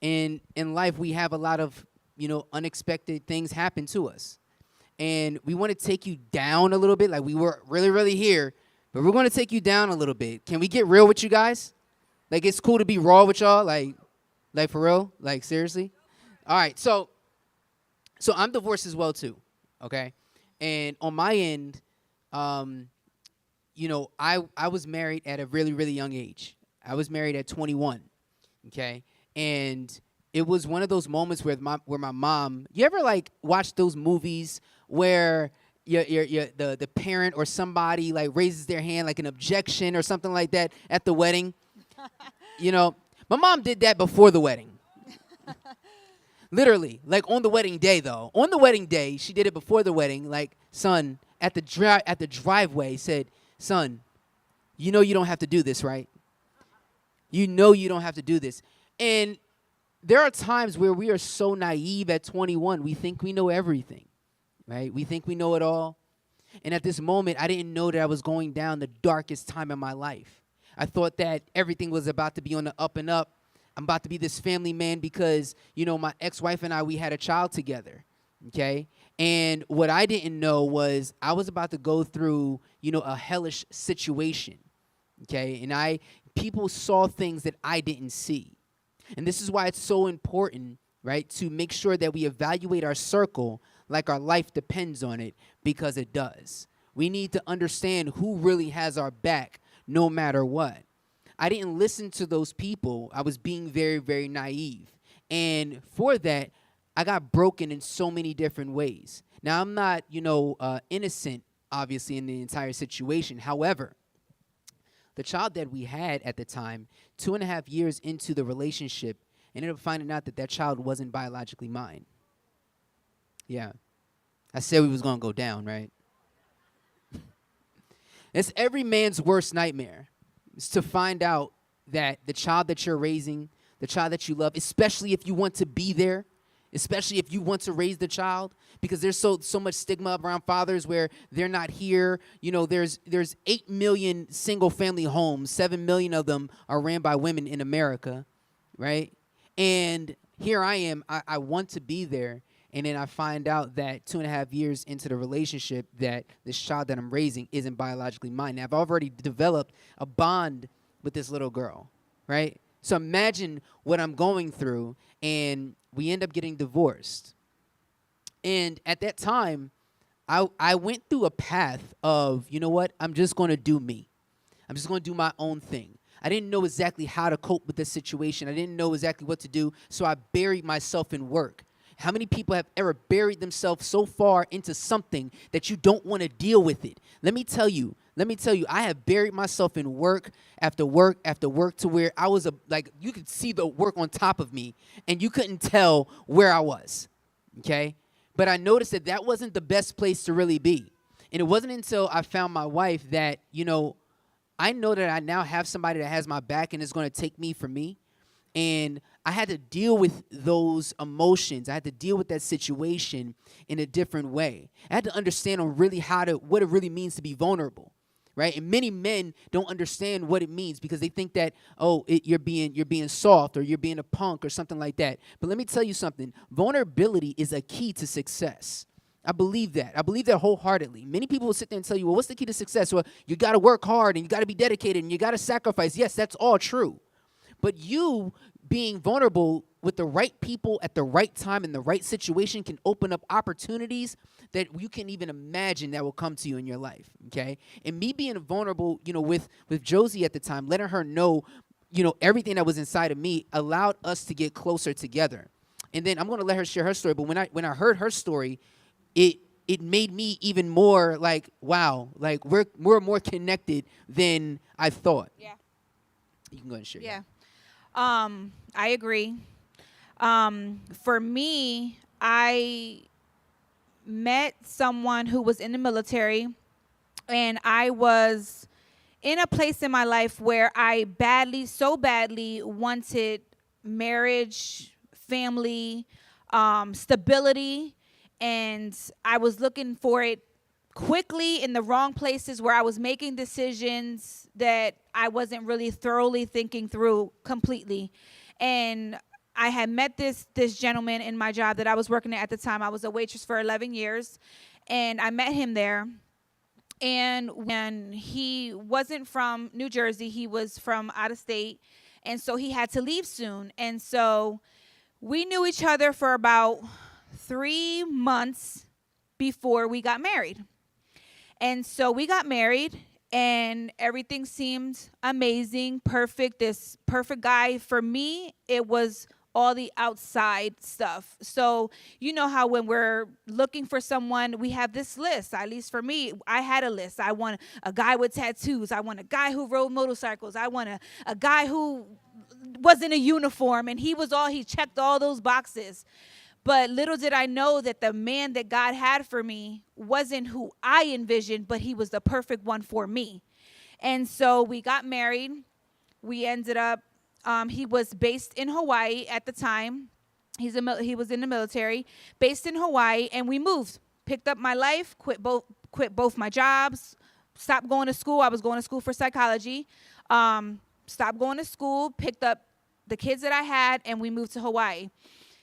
And in life, we have a lot of, unexpected things happen to us. And we want to take you down a little bit. Like, we were really, really here, but we're going to take you down a little bit. Can we get real with you guys? Like, it's cool to be raw with y'all. Like for real? Like, seriously? All right. So I'm divorced as well, too. Okay? And on my end, I was married at a really, really young age. I was married at 21. Okay? And it was one of those moments where my mom. You ever like watch those movies where the parent or somebody like raises their hand like an objection or something like that at the wedding? You know, my mom did that before the wedding. Literally, like on the wedding day though. On the wedding day, she did it before the wedding. Like, son, at the driveway said, "Son, you know you don't have to do this, right? You know you don't have to do this." And there are times where we are so naive at 21, we think we know everything, right? We think we know it all. And at this moment, I didn't know that I was going down the darkest time in my life. I thought that everything was about to be on the up and up. I'm about to be this family man because, you know, my ex-wife and I, we had a child together, okay? And what I didn't know was I was about to go through, you know, a hellish situation, okay? And people saw things that I didn't see. And this is why it's so important, right, to make sure that we evaluate our circle like our life depends on it, because it does. We need to understand who really has our back no matter what. I didn't listen to those people. I was being very, very naive. And for that, I got broken in so many different ways. Now, I'm not, innocent, obviously, in the entire situation. However, the child that we had at the time, 2.5 years into the relationship, ended up finding out that that child wasn't biologically mine. Yeah. I said we was going to go down, right? It's every man's worst nightmare. Is to find out that the child that you're raising, the child that you love, especially if you want to be there, especially if you want to raise the child, because there's so much stigma around fathers where they're not here. You know, there's 8 million single family homes, 7 million of them are ran by women in America, right? And here I am, I want to be there. And then I find out that 2.5 years into the relationship that this child that I'm raising isn't biologically mine. Now, I've already developed a bond with this little girl, right? So imagine what I'm going through, and we end up getting divorced. And at that time, I went through a path of, you know what, I'm just going to do me. I'm just going to do my own thing. I didn't know exactly how to cope with this situation. I didn't know exactly what to do, so I buried myself in work. How many people have ever buried themselves so far into something that you don't want to deal with it? Let me tell you, I have buried myself in work after work after work to where I was you could see the work on top of me and you couldn't tell where I was, okay? But I noticed that wasn't the best place to really be. And it wasn't until I found my wife that, I know that I now have somebody that has my back and is going to take me for me. And I had to deal with those emotions. I had to deal with that situation in a different way. I had to understand what it really means to be vulnerable, right? And many men don't understand what it means because they think that, you're being soft or you're being a punk or something like that. But let me tell you something. Vulnerability is a key to success. I believe that. I believe that wholeheartedly. Many people will sit there and tell you, well, what's the key to success? Well, you got to work hard and you got to be dedicated and you got to sacrifice. Yes, that's all true. But you being vulnerable with the right people at the right time in the right situation can open up opportunities that you can't even imagine that will come to you in your life, okay? And me being vulnerable, with Josie at the time, letting her know, everything that was inside of me allowed us to get closer together. And then I'm going to let her share her story. But when I heard her story, it made me even more like, wow, like we're more connected than I thought. Yeah. You can go ahead and share. Yeah. I agree. For me, I met someone who was in the military, and I was in a place in my life where I so badly wanted marriage, family, stability, and I was looking for it quickly in the wrong places where I was making decisions that I wasn't really thoroughly thinking through completely. And I had met this gentleman in my job that I was working at the time. I was a waitress for 11 years, and I met him there. And when he wasn't from New Jersey, he was from out of state, and so he had to leave soon. And so we knew each other for about 3 months before we got married. And so we got married, and everything seemed amazing, perfect. This perfect guy. For me, it was all the outside stuff. So you know how when we're looking for someone, we have this list. At least for me, I had a list. I want a guy with tattoos. I want a guy who rode motorcycles. I want a guy who was in a uniform, and he checked all those boxes. But little did I know that the man that God had for me wasn't who I envisioned, but he was the perfect one for me. And so we got married. We ended up, he was based in Hawaii at the time. He was in the military, based in Hawaii, and we moved. Picked up my life, quit both my jobs, stopped going to school. I was going to school for psychology. Stopped going to school, picked up the kids that I had, and we moved to Hawaii.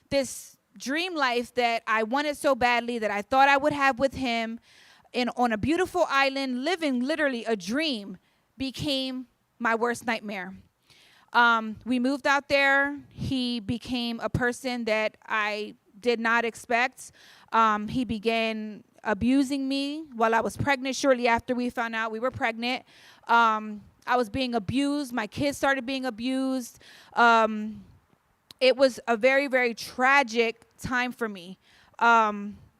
This dream life that I wanted so badly, that I thought I would have with him on a beautiful island, living literally a dream, became my worst nightmare. We moved out there. He became a person that I did not expect. He began abusing me while I was pregnant. Shortly after we found out we were pregnant, I was being abused. My kids started being abused. It was a very, very tragic time for me.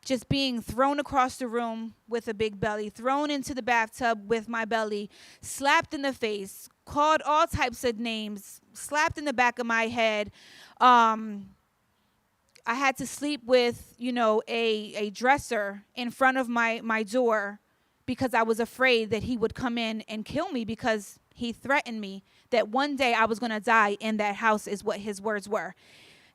Just being thrown across the room with a big belly, thrown into the bathtub with my belly, slapped in the face, called all types of names, slapped in the back of my head. I had to sleep with, a dresser in front of my door because I was afraid that he would come in and kill me, because he threatened me that one day I was going to die in that house, is what his words were.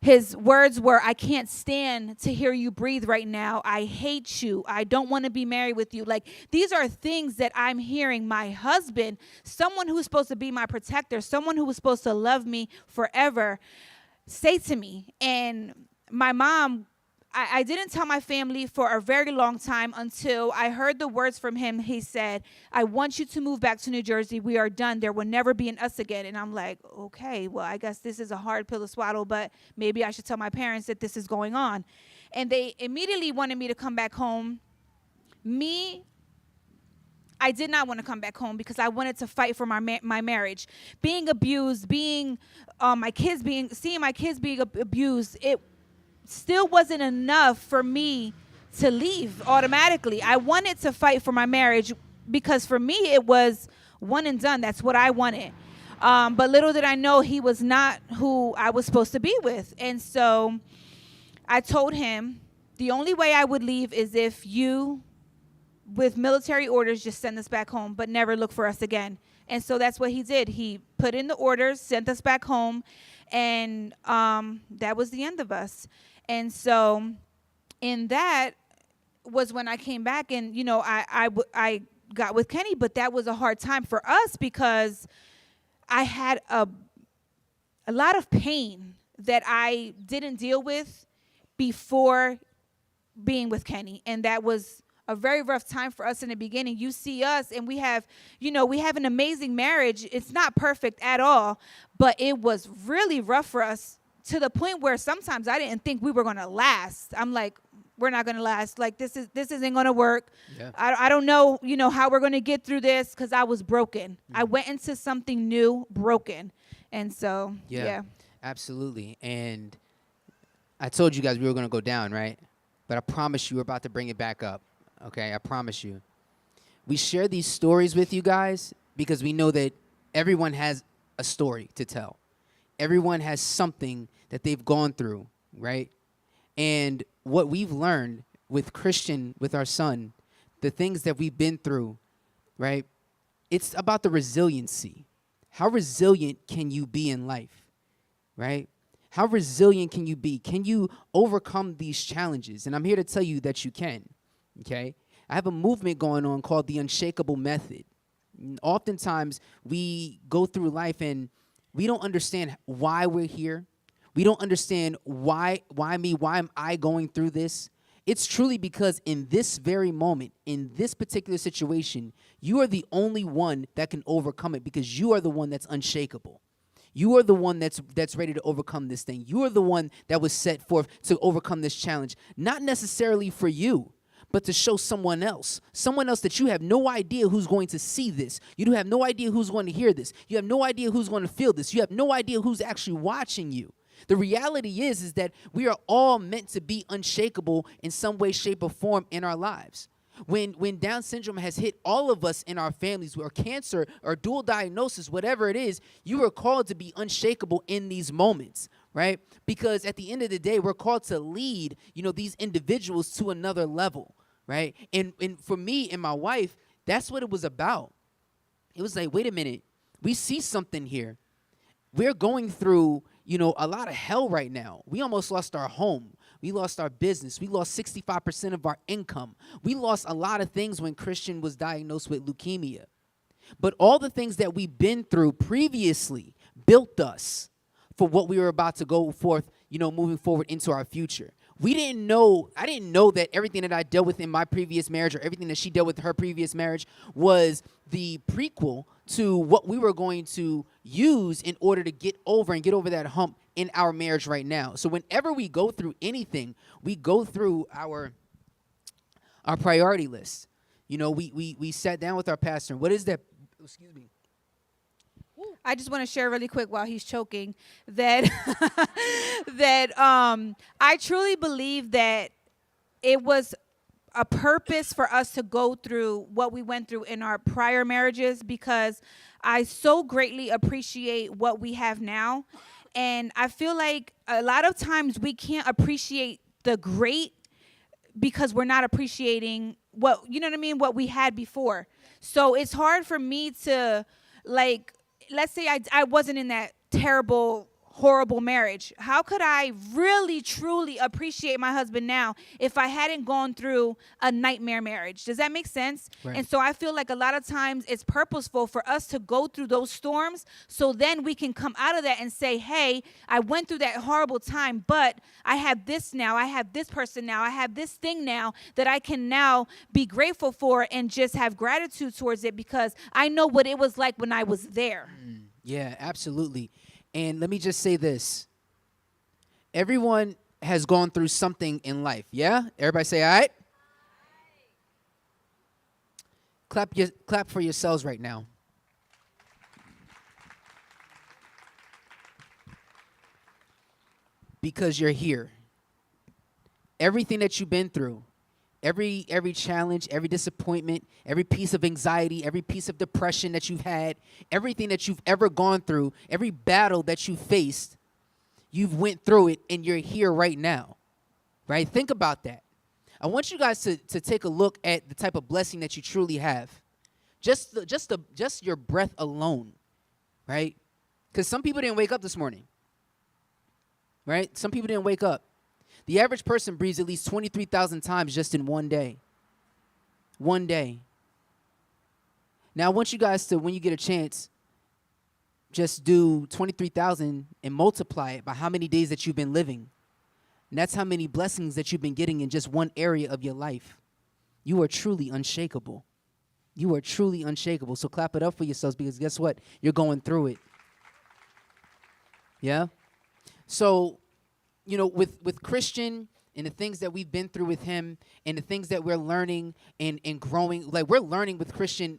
His words were, "I can't stand to hear you breathe right now. I hate you. I don't want to be married with you." Like, these are things that I'm hearing my husband, someone who's supposed to be my protector, someone who was supposed to love me forever, say to me. And my mom, I didn't tell my family for a very long time until I heard the words from him. He said, "I want you to move back to New Jersey. We are done. There will never be an us again." And I'm like, okay, well, I guess this is a hard pill to swallow, but maybe I should tell my parents that this is going on. And they immediately wanted me to come back home. I did not want to come back home because I wanted to fight for my marriage. Being abused, seeing my kids being abused, it still wasn't enough for me to leave automatically. I wanted to fight for my marriage because for me it was one and done. That's what I wanted. But little did I know he was not who I was supposed to be with. And so I told him the only way I would leave is if you, with military orders, just send us back home, but never look for us again. And so that's what he did. He put in the orders, sent us back home, and that was the end of us. And so in that was when I came back, and, I got with Kenny, but that was a hard time for us because I had a lot of pain that I didn't deal with before being with Kenny. And that was a very rough time for us in the beginning. You see us and we have an amazing marriage. It's not perfect at all, but it was really rough for us, to the point where sometimes I didn't think we were going to last. I'm like, we're not going to last. Like, this isn't going to work. Yeah. I don't know, how we're going to get through this, because I was broken. I went into something new broken. And so, yeah. Absolutely. And I told you guys we were going to go down, right? But I promise you we're about to bring it back up. Okay, I promise you. We share these stories with you guys because we know that everyone has a story to tell. Everyone has something that they've gone through, right? And what we've learned with Christian, with our son, the things that we've been through, right? It's about the resiliency. How resilient can you be in life, right? How resilient can you be? Can you overcome these challenges? And I'm here to tell you that you can, okay? I have a movement going on called the Unshakable method. Oftentimes, we go through life and we don't understand why we're here. We don't understand why am I going through this? It's truly because in this very moment, in this particular situation, you are the only one that can overcome it, because you are the one that's unshakable. You are the one that's ready to overcome this thing. You are the one that was set forth to overcome this challenge, not necessarily for you, but to show someone else that you have no idea who's going to see this. You have no idea who's going to hear this. You have no idea who's going to feel this. You have no idea who's actually watching you. The reality is that we are all meant to be unshakable in some way, shape, or form in our lives. When Down syndrome has hit all of us in our families, or cancer or dual diagnosis, whatever it is, you are called to be unshakable in these moments, right? Because at the end of the day, we're called to lead, these individuals to another level, right? And for me and my wife, that's what it was about. It was like, wait a minute, we see something here. We're going through, a lot of hell right now. We almost lost our home. We lost our business. We lost 65% of our income. We lost a lot of things when Christian was diagnosed with leukemia. But all the things that we've been through previously built us for what we were about to go forth, moving forward into our future. I didn't know that everything that I dealt with in my previous marriage, or everything that she dealt with her previous marriage, was the prequel to what we were going to use in order to get over that hump in our marriage right now. So whenever we go through anything, we go through our priority list. We sat down with our pastor. What is that? Excuse me. I just want to share really quick while he's choking that I truly believe that it was a purpose for us to go through what we went through in our prior marriages, because I so greatly appreciate what we have now. And I feel like a lot of times we can't appreciate the great because we're not appreciating what we had before. So it's hard for me to, let's say I wasn't in that terrible, horrible marriage. How could I really, truly appreciate my husband now if I hadn't gone through a nightmare marriage? Does that make sense? Right. And so I feel like a lot of times it's purposeful for us to go through those storms, so then we can come out of that and say, hey, I went through that horrible time, but I have this now. I have this person now. I have this thing now that I can now be grateful for and just have gratitude towards it, because I know what it was like when I was there. Yeah, absolutely. And let me just say this. Everyone has gone through something in life, yeah? Everybody say, all right? Clap for yourselves right now. Because you're here. Everything that you've been through, every challenge, every disappointment, every piece of anxiety, every piece of depression that you've had, everything that you've ever gone through, every battle that you faced, you've went through it, and you're here right now, right? Think about that. I want you guys to take a look at the type of blessing that you truly have. Just your breath alone, right? Because some people didn't wake up this morning, right? Some people didn't wake up. The average person breathes at least 23,000 times just in one day. One day. Now, I want you guys to, when you get a chance, just do 23,000 and multiply it by how many days that you've been living. And that's how many blessings that you've been getting in just one area of your life. You are truly unshakable. You are truly unshakable. So clap it up for yourselves, because guess what? You're going through it. Yeah? So, with Christian and the things that we've been through with him and the things that we're learning and growing, we're learning with Christian,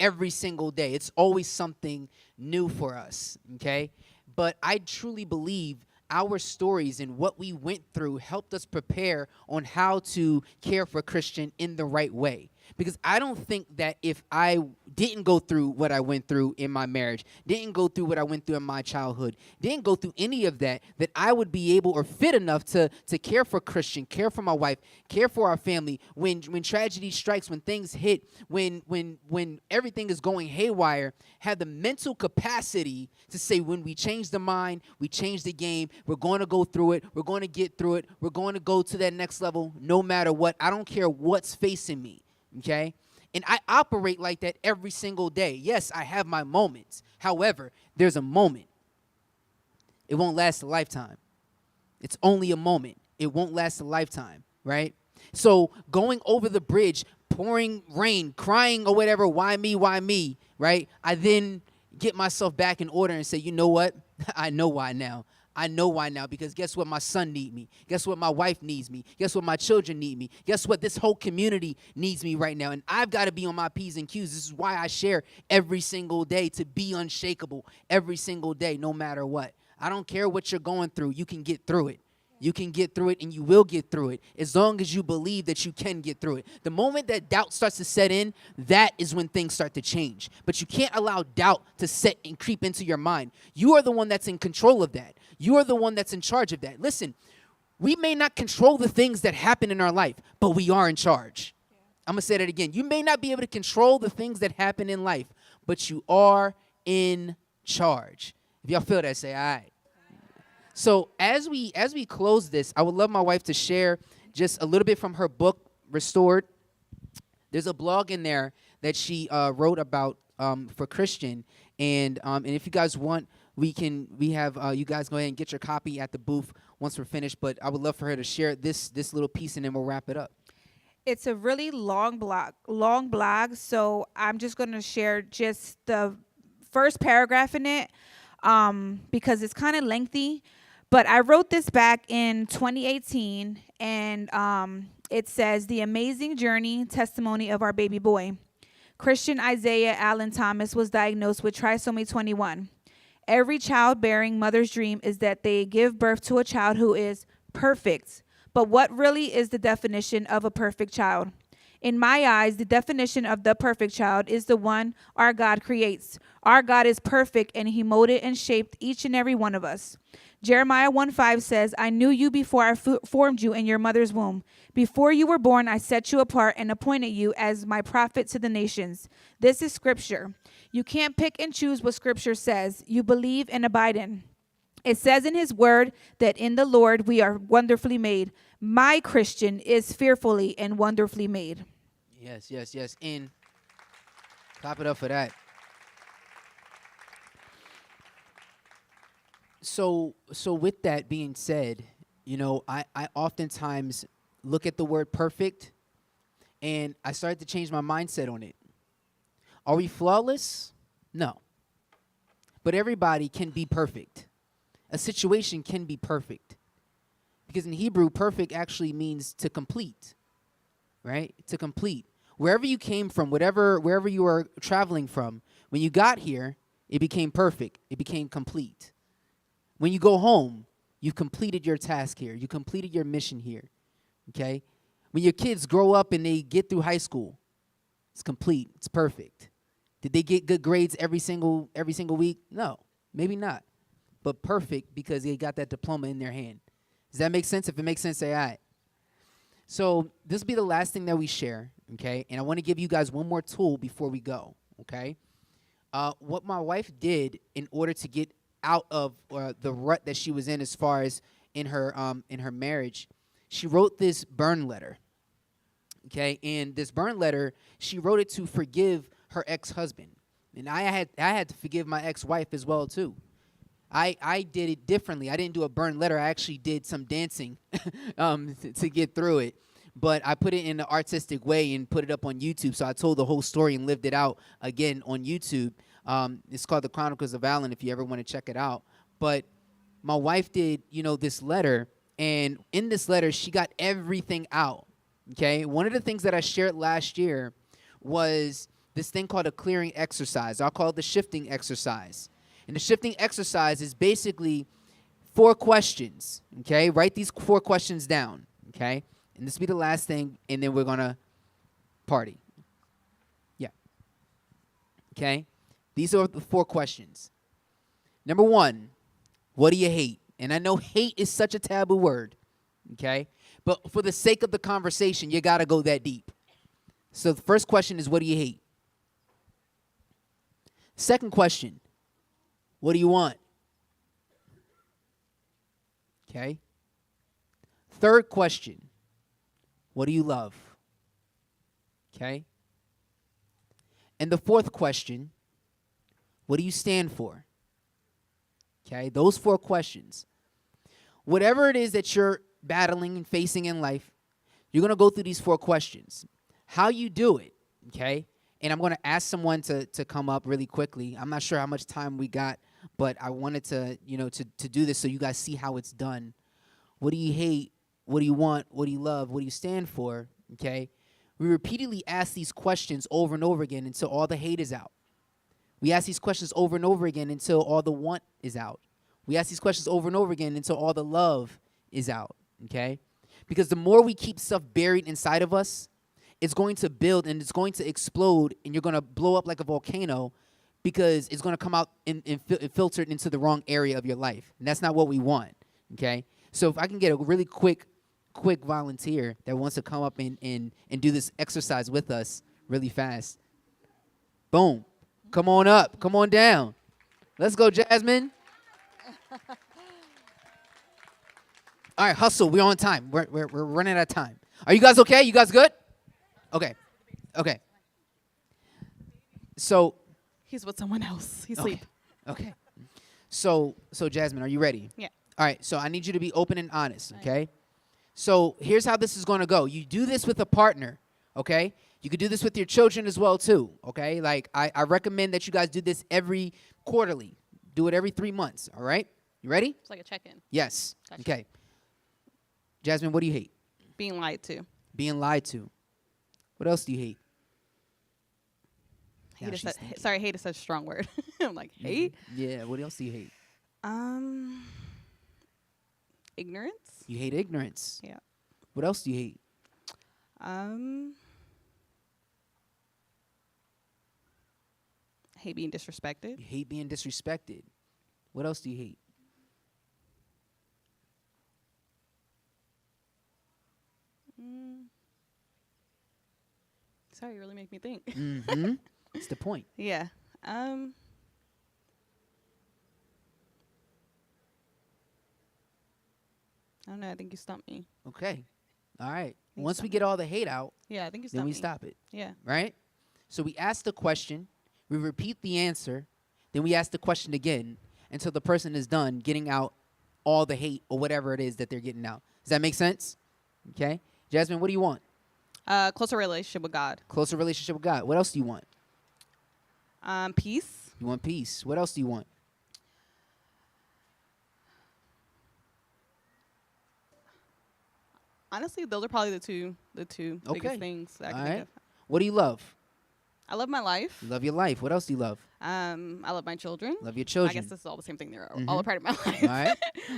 every single day. It's always something new for us, okay? But I truly believe our stories and what we went through helped us prepare on how to care for Christian in the right way. Because I don't think that if I didn't go through what I went through in my marriage, didn't go through what I went through in my childhood, didn't go through any of that, that I would be able or fit enough to care for Christian, care for my wife, care for our family. When tragedy strikes, when things hit, when everything is going haywire, have the mental capacity to say, when we change the mind, we change the game, we're going to go through it, we're going to get through it, we're going to go to that next level no matter what. I don't care what's facing me. Okay? And I operate like that every single day. Yes, I have my moments. However, there's a moment. It won't last a lifetime. It's only a moment. It won't last a lifetime, right? So going over the bridge, pouring rain, crying or whatever, why me, right? I then get myself back in order and say, you know what? I know why now. I know why now, because guess what? My son needs me. Guess what? My wife needs me. Guess what? My children need me. Guess what? This whole community needs me right now. And I've got to be on my P's and Q's. This is why I share every single day, to be unshakable every single day, no matter what. I don't care what you're going through. You can get through it. You can get through it, and you will get through it as long as you believe that you can get through it. The moment that doubt starts to set in, that is when things start to change. But you can't allow doubt to set and creep into your mind. You are the one that's in control of that. You are the one that's in charge of that. Listen, we may not control the things that happen in our life, but we are in charge. I'm going to say that again. You may not be able to control the things that happen in life, but you are in charge. If y'all feel that, say, all right. So as we close this, I would love my wife to share just a little bit from her book, Restored. There's a blog in there that she wrote about for Christian, and if you guys want, we have you guys go ahead and get your copy at the booth once we're finished. But I would love for her to share this little piece, and then we'll wrap it up. It's a really long blog, so I'm just going to share just the first paragraph in it because it's kind of lengthy. But I wrote this back in 2018, and it says, "The amazing journey testimony of our baby boy. Christian Isaiah Allen Thomas was diagnosed with trisomy 21. Every childbearing mother's dream is that they give birth to a child who is perfect. But what really is the definition of a perfect child? In my eyes, the definition of the perfect child is the one our God creates. Our God is perfect, and he molded and shaped each and every one of us. Jeremiah 1:5 says, I knew you before I formed you in your mother's womb. Before you were born, I set you apart and appointed you as my prophet to the nations. This is scripture. You can't pick and choose what scripture says. You believe and abide in. It says in his word that in the Lord we are wonderfully made. My Christian is fearfully and wonderfully made." Yes. And clap it up for that. So with that being said, I oftentimes look at the word perfect, and I started to change my mindset on it. Are we flawless? No. But everybody can be perfect. A situation can be perfect. Because in Hebrew, perfect actually means to complete, right? To complete. Wherever you came from, wherever you were traveling from, when you got here, it became perfect. It became complete. When you go home, you've completed your task here. You completed your mission here, okay? When your kids grow up and they get through high school, it's complete. It's perfect. Did they get good grades every single week? No, maybe not. But perfect because they got that diploma in their hand. Does that make sense? If it makes sense, say aye. So this will be the last thing that we share, okay? And I want to give you guys one more tool before we go, okay? What my wife did in order to get out of the rut that she was in as far as in her marriage, she wrote this burn letter, okay? And this burn letter, she wrote it to forgive her ex-husband. And I had to forgive my ex-wife as well, too. I did it differently. I didn't do a burn letter. I actually did some dancing to get through it. But I put it in an artistic way and put it up on YouTube. So I told the whole story and lived it out again on YouTube. It's called The Chronicles of Allen if you ever want to check it out. But my wife did, this letter. And in this letter, she got everything out, okay? One of the things that I shared last year was this thing called a clearing exercise. I'll call it the shifting exercise. And the shifting exercise is basically 4 questions, okay? Write these 4 questions down, okay? And this will be the last thing, and then we're going to party. Yeah. Okay? These are the 4 questions. Number 1, what do you hate? And I know hate is such a taboo word, okay? But for the sake of the conversation, you got to go that deep. So the first question is, what do you hate? Second question, what do you want? Okay? Third question, what do you love? Okay? And the fourth question, what do you stand for? Okay? Those 4 questions. Whatever it is that you're battling and facing in life, you're going to go through these 4 questions. How you do it, okay? And I'm going to ask someone to come up really quickly. I'm not sure how much time we got, but I wanted to, to do this so you guys see how it's done. What do you hate? What do you want? What do you love? What do you stand for? Okay? We repeatedly ask these questions over and over again until all the hate is out. We ask these questions over and over again until all the want is out. We ask these questions over and over again until all the love is out, okay? Because the more we keep stuff buried inside of us, it's going to build and it's going to explode, and you're going to blow up like a volcano because it's going to come out and filter into the wrong area of your life. And that's not what we want, okay? So if I can get a really quick volunteer that wants to come up and do this exercise with us really fast. Boom. Come on up. Come on down. Let's go, Jasmine. All right, hustle. We're on time. We're running out of time. Are you guys okay? You guys good? Okay. So He's with someone else. He's okay. asleep. Okay. So Jasmine, are you ready? Yeah. All right. So I need you to be open and honest, okay? So here's how this is going to go. You do this with a partner, okay? You could do this with your children as well too, okay? Like I recommend that you guys do this every quarterly. Do it every 3 months, all right? You ready? It's like a check-in. Yes. Gotcha. Okay. Jasmine, what do you hate? Being lied to. Being lied to. What else do you hate? Now Hate is she's such, thinking. sorry, hate is such a strong word. I'm like, hate? Yeah, what else do you hate? Ignorance. You hate ignorance. Yeah. What else do you hate? Hate being disrespected. You hate being disrespected. What else do you hate? Sorry, you really make me think. Mm-hmm. That's the point. Yeah. I don't know. I think you stumped me. Okay. All right. you Once we stumped get all the hate out, Yeah, I think you stumped then we me. stop it, Yeah. right? So we ask the question, we repeat the answer, then we ask the question again until the person is done getting out all the hate or whatever it is that they're getting out. Does that make sense? Okay. Jasmine, what do you want? Closer relationship with God. Closer relationship with God. What else do you want? Peace. You want peace. What else do you want? Honestly, those are probably the two Okay. biggest things that I can All think right. of. What do you love? I love my life. You love your life. What else do you love? I love my children. Love your children. I guess this is all the same thing. They're Mhm. all a part of my life. All right.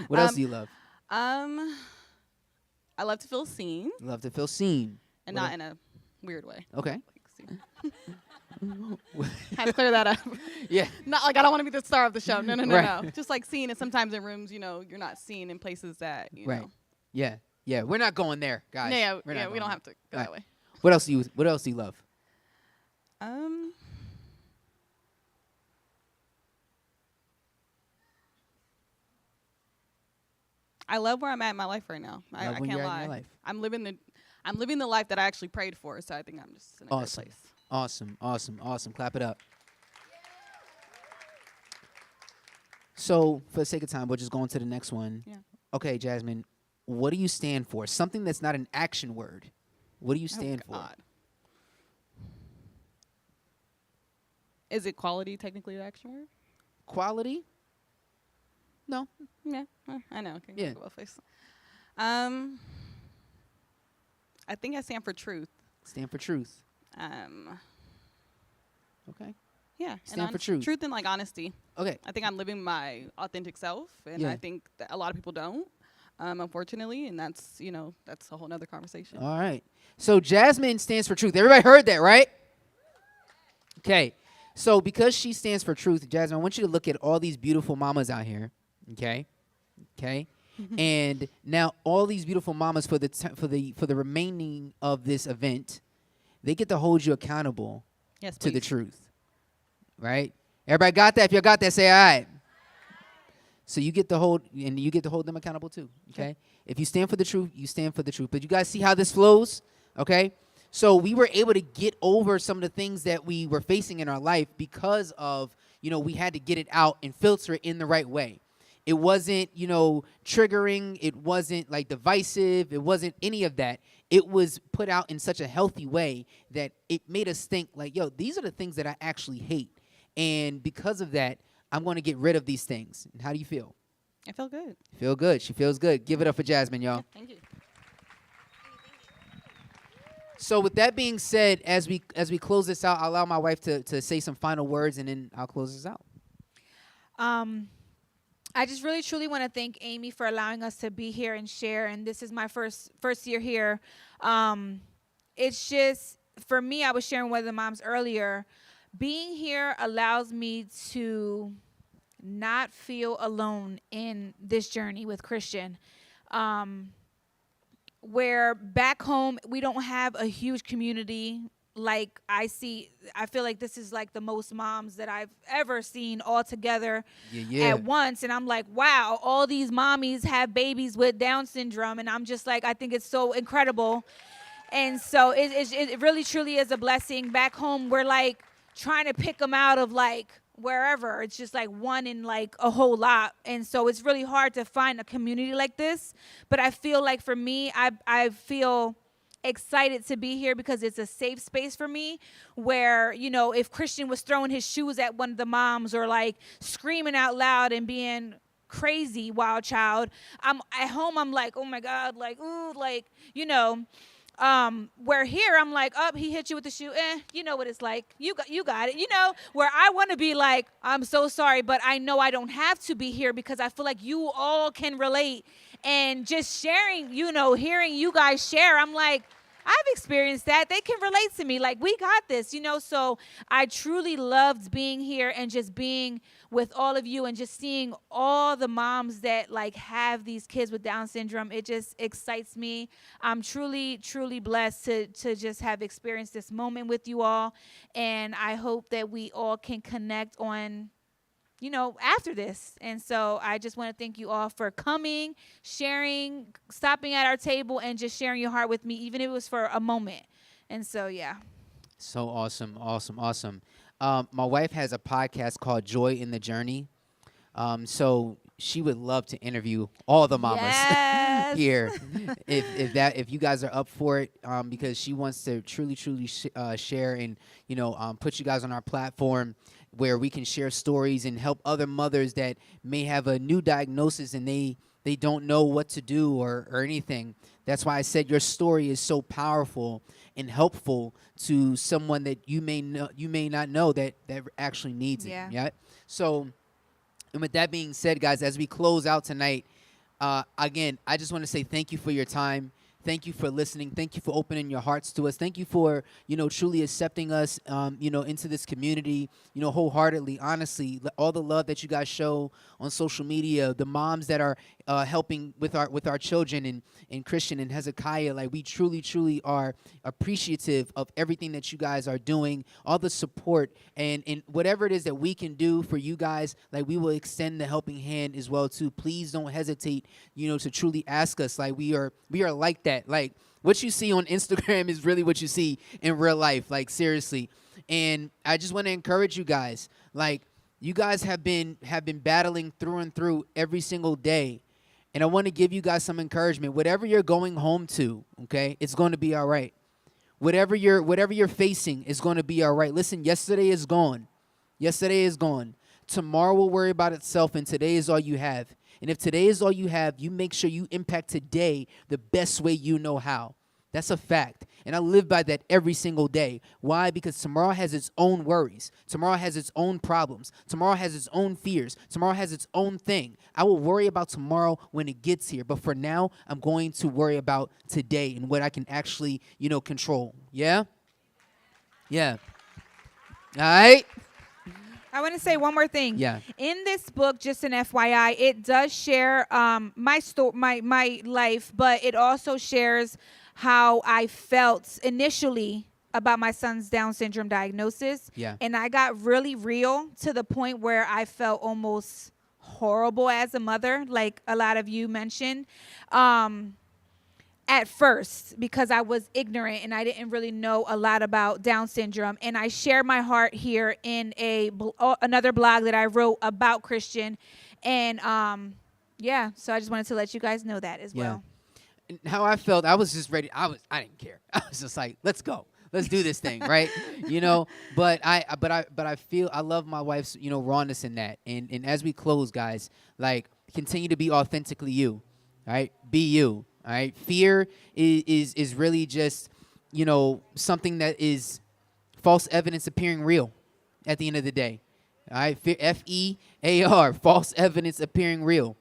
What else do you love? I love to feel seen You love to feel seen. and What not el- in a weird way. Okay. Like, had to clear that up. Yeah. Not like I don't want to be the star of the show. No, Right. no. Just like seen, and sometimes in rooms, you're not seen in places that you Right. know. Yeah. Yeah. We're not going there, guys. Yeah, We're not we going don't there. have to go Right. that way. What else do you love? I love where I'm at in my life right now. I Love when can't you're at lie. in your life. I'm living the life that I actually prayed for. So I think I'm just in a good Awesome. place. Awesome. Clap it up. So, for the sake of time, we'll just go on to the next one. Yeah. Okay, Jasmine, what do you stand for? Something that's not an action word. What do you stand for? God. Is it quality technically the action word? Quality? No. Yeah, I know. Okay, Yeah. go both ways. I think I stand for truth. Stand for truth. Yeah, Okay. and Stand for truth. Truth and like honesty. Okay. I think I'm living my authentic self, and Yeah. I think that a lot of people don't, unfortunately, and that's a whole nother conversation. All right. So Jasmine stands for truth. Everybody heard that, right? Okay. So because she stands for truth, Jasmine, I want you to look at all these beautiful mamas out here. Okay. Okay. And now all these beautiful mamas for the remaining of this event, they get to hold you accountable Yes, to the please. truth. Right? Everybody got that? If you got that, say all right. So you get to hold them accountable too. Okay? If you stand for the truth, you stand for the truth. But you guys see how this flows? Okay? So we were able to get over some of the things that we were facing in our life because of, we had to get it out and filter it in the right way. It wasn't, triggering. It wasn't like divisive. It wasn't any of that. It was put out in such a healthy way that it made us think like, yo, these are the things that I actually hate. And because of that, I'm going to get rid of these things. And how do you feel? I feel good. Feel good. She feels good. Give it up for Jasmine, y'all. Yeah, thank you. So with that being said, as we close this out, I'll allow my wife to say some final words, and then I'll close this out. I just really truly want to thank Amy for allowing us to be here and share. And this is my first year here. It's just for me. I was sharing with the moms earlier. Being here allows me to not feel alone in this journey with Christian. Where back home we don't have a huge community like I feel like this is like the most moms that I've ever seen all together at once. And I'm like, wow, all these mommies have babies with Down syndrome. And I'm just like, I think it's so incredible. And so it really truly is a blessing. Back home, we're like trying to pick them out of like wherever. It's just like one in like a whole lot. And so it's really hard to find a community like this. But I feel like for me, I feel excited to be here because it's a safe space for me where, you know, if Christian was throwing his shoes at one of the moms or like screaming out loud and being crazy wild child, I'm at home, I'm like, oh my God, like, ooh, like, you know, where here I'm like, oh, he hit you with the shoe, you know what it's like, you got it, you know, where I want to be like, I'm so sorry, but I know I don't have to be here because I feel like you all can relate. And just sharing, you know, hearing you guys share, I'm like, I've experienced that. They can relate to me. Like, we got this, you know. So I truly loved being here and just being with all of you and just seeing all the moms that, like, have these kids with Down syndrome. It just excites me. I'm truly, truly blessed to just have experienced this moment with you all. And I hope that we all can connect on, you know, after this. And so I just want to thank you all for coming, sharing, stopping at our table, and just sharing your heart with me, even if it was for a moment. And so, yeah. So awesome, awesome, awesome. My wife has a podcast called Joy in the Journey. So she would love to interview all the mamas Yes. here, if you guys are up for it, because she wants to truly share and, you know, put you guys on our platform where we can share stories and help other mothers that may have a new diagnosis and they don't know what to do or anything. That's why I said your story is so powerful and helpful to someone that you may not know that actually needs it. Yeah. So, and with that being said, guys, as we close out tonight, again, I just want to say thank you for your time. Thank you for listening. Thank you for opening your hearts to us. Thank you for, you know, truly accepting us, you know, into this community, you know, wholeheartedly, honestly. All the love that you guys show on social media, the moms that are helping with our children and Christian and Hezekiah, like we truly are appreciative of everything that you guys are doing, all the support and whatever it is that we can do for you guys, like we will extend the helping hand as well too. Please don't hesitate, you know, to truly ask us. Like we are like that. Like what you see on Instagram is really what you see in real life, like seriously. And I just want to encourage you guys, like you guys have been battling through and through every single day. And I want to give you guys some encouragement. Whatever you're going home to, okay, it's going to be all right. Whatever you're facing is going to be all right. Listen, yesterday is gone. Yesterday is gone. Tomorrow will worry about itself, and today is all you have. And if today is all you have, you make sure you impact today the best way you know how. That's a fact. And I live by that every single day. Why? Because tomorrow has its own worries. Tomorrow has its own problems. Tomorrow has its own fears. Tomorrow has its own thing. I will worry about tomorrow when it gets here. But for now, I'm going to worry about today and what I can actually, you know, control. Yeah? Yeah. All right? I want to say one more thing. Yeah. In this book, just an FYI, it does share my life, but it also shares how I felt initially about my son's Down syndrome diagnosis. Yeah. And I got really real to the point where I felt almost horrible as a mother, like a lot of you mentioned. At first, because I was ignorant and I didn't really know a lot about Down syndrome. And I share my heart here in another blog that I wrote about Christian. And yeah, so I just wanted to let you guys know that as well. And how I felt, I was just ready. I didn't care. I was just like, let's go. Let's do this thing, right? You know, but I feel I love my wife's, you know, rawness in that. And as we close, guys, like continue to be authentically you, right? Be you. All right. Fear is really just, you know, something that is false evidence appearing real at the end of the day. All right, FEAR, false evidence appearing real.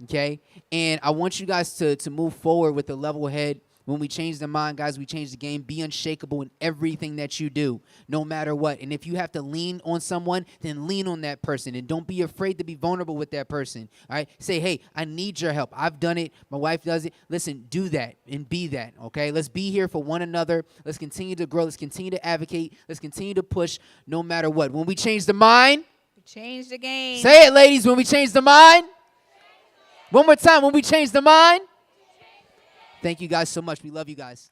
Okay, and I want you guys to move forward with a level head. When we change the mind, guys, we change the game. Be unshakable in everything that you do, no matter what. And if you have to lean on someone, then lean on that person. And don't be afraid to be vulnerable with that person. All right? Say, hey, I need your help. I've done it. My wife does it. Listen, do that and be that, okay? Let's be here for one another. Let's continue to grow. Let's continue to advocate. Let's continue to push no matter what. When we change the mind. Change the game. Say it, ladies. When we change the mind. One more time. When we change the mind. Thank you guys so much. We love you guys.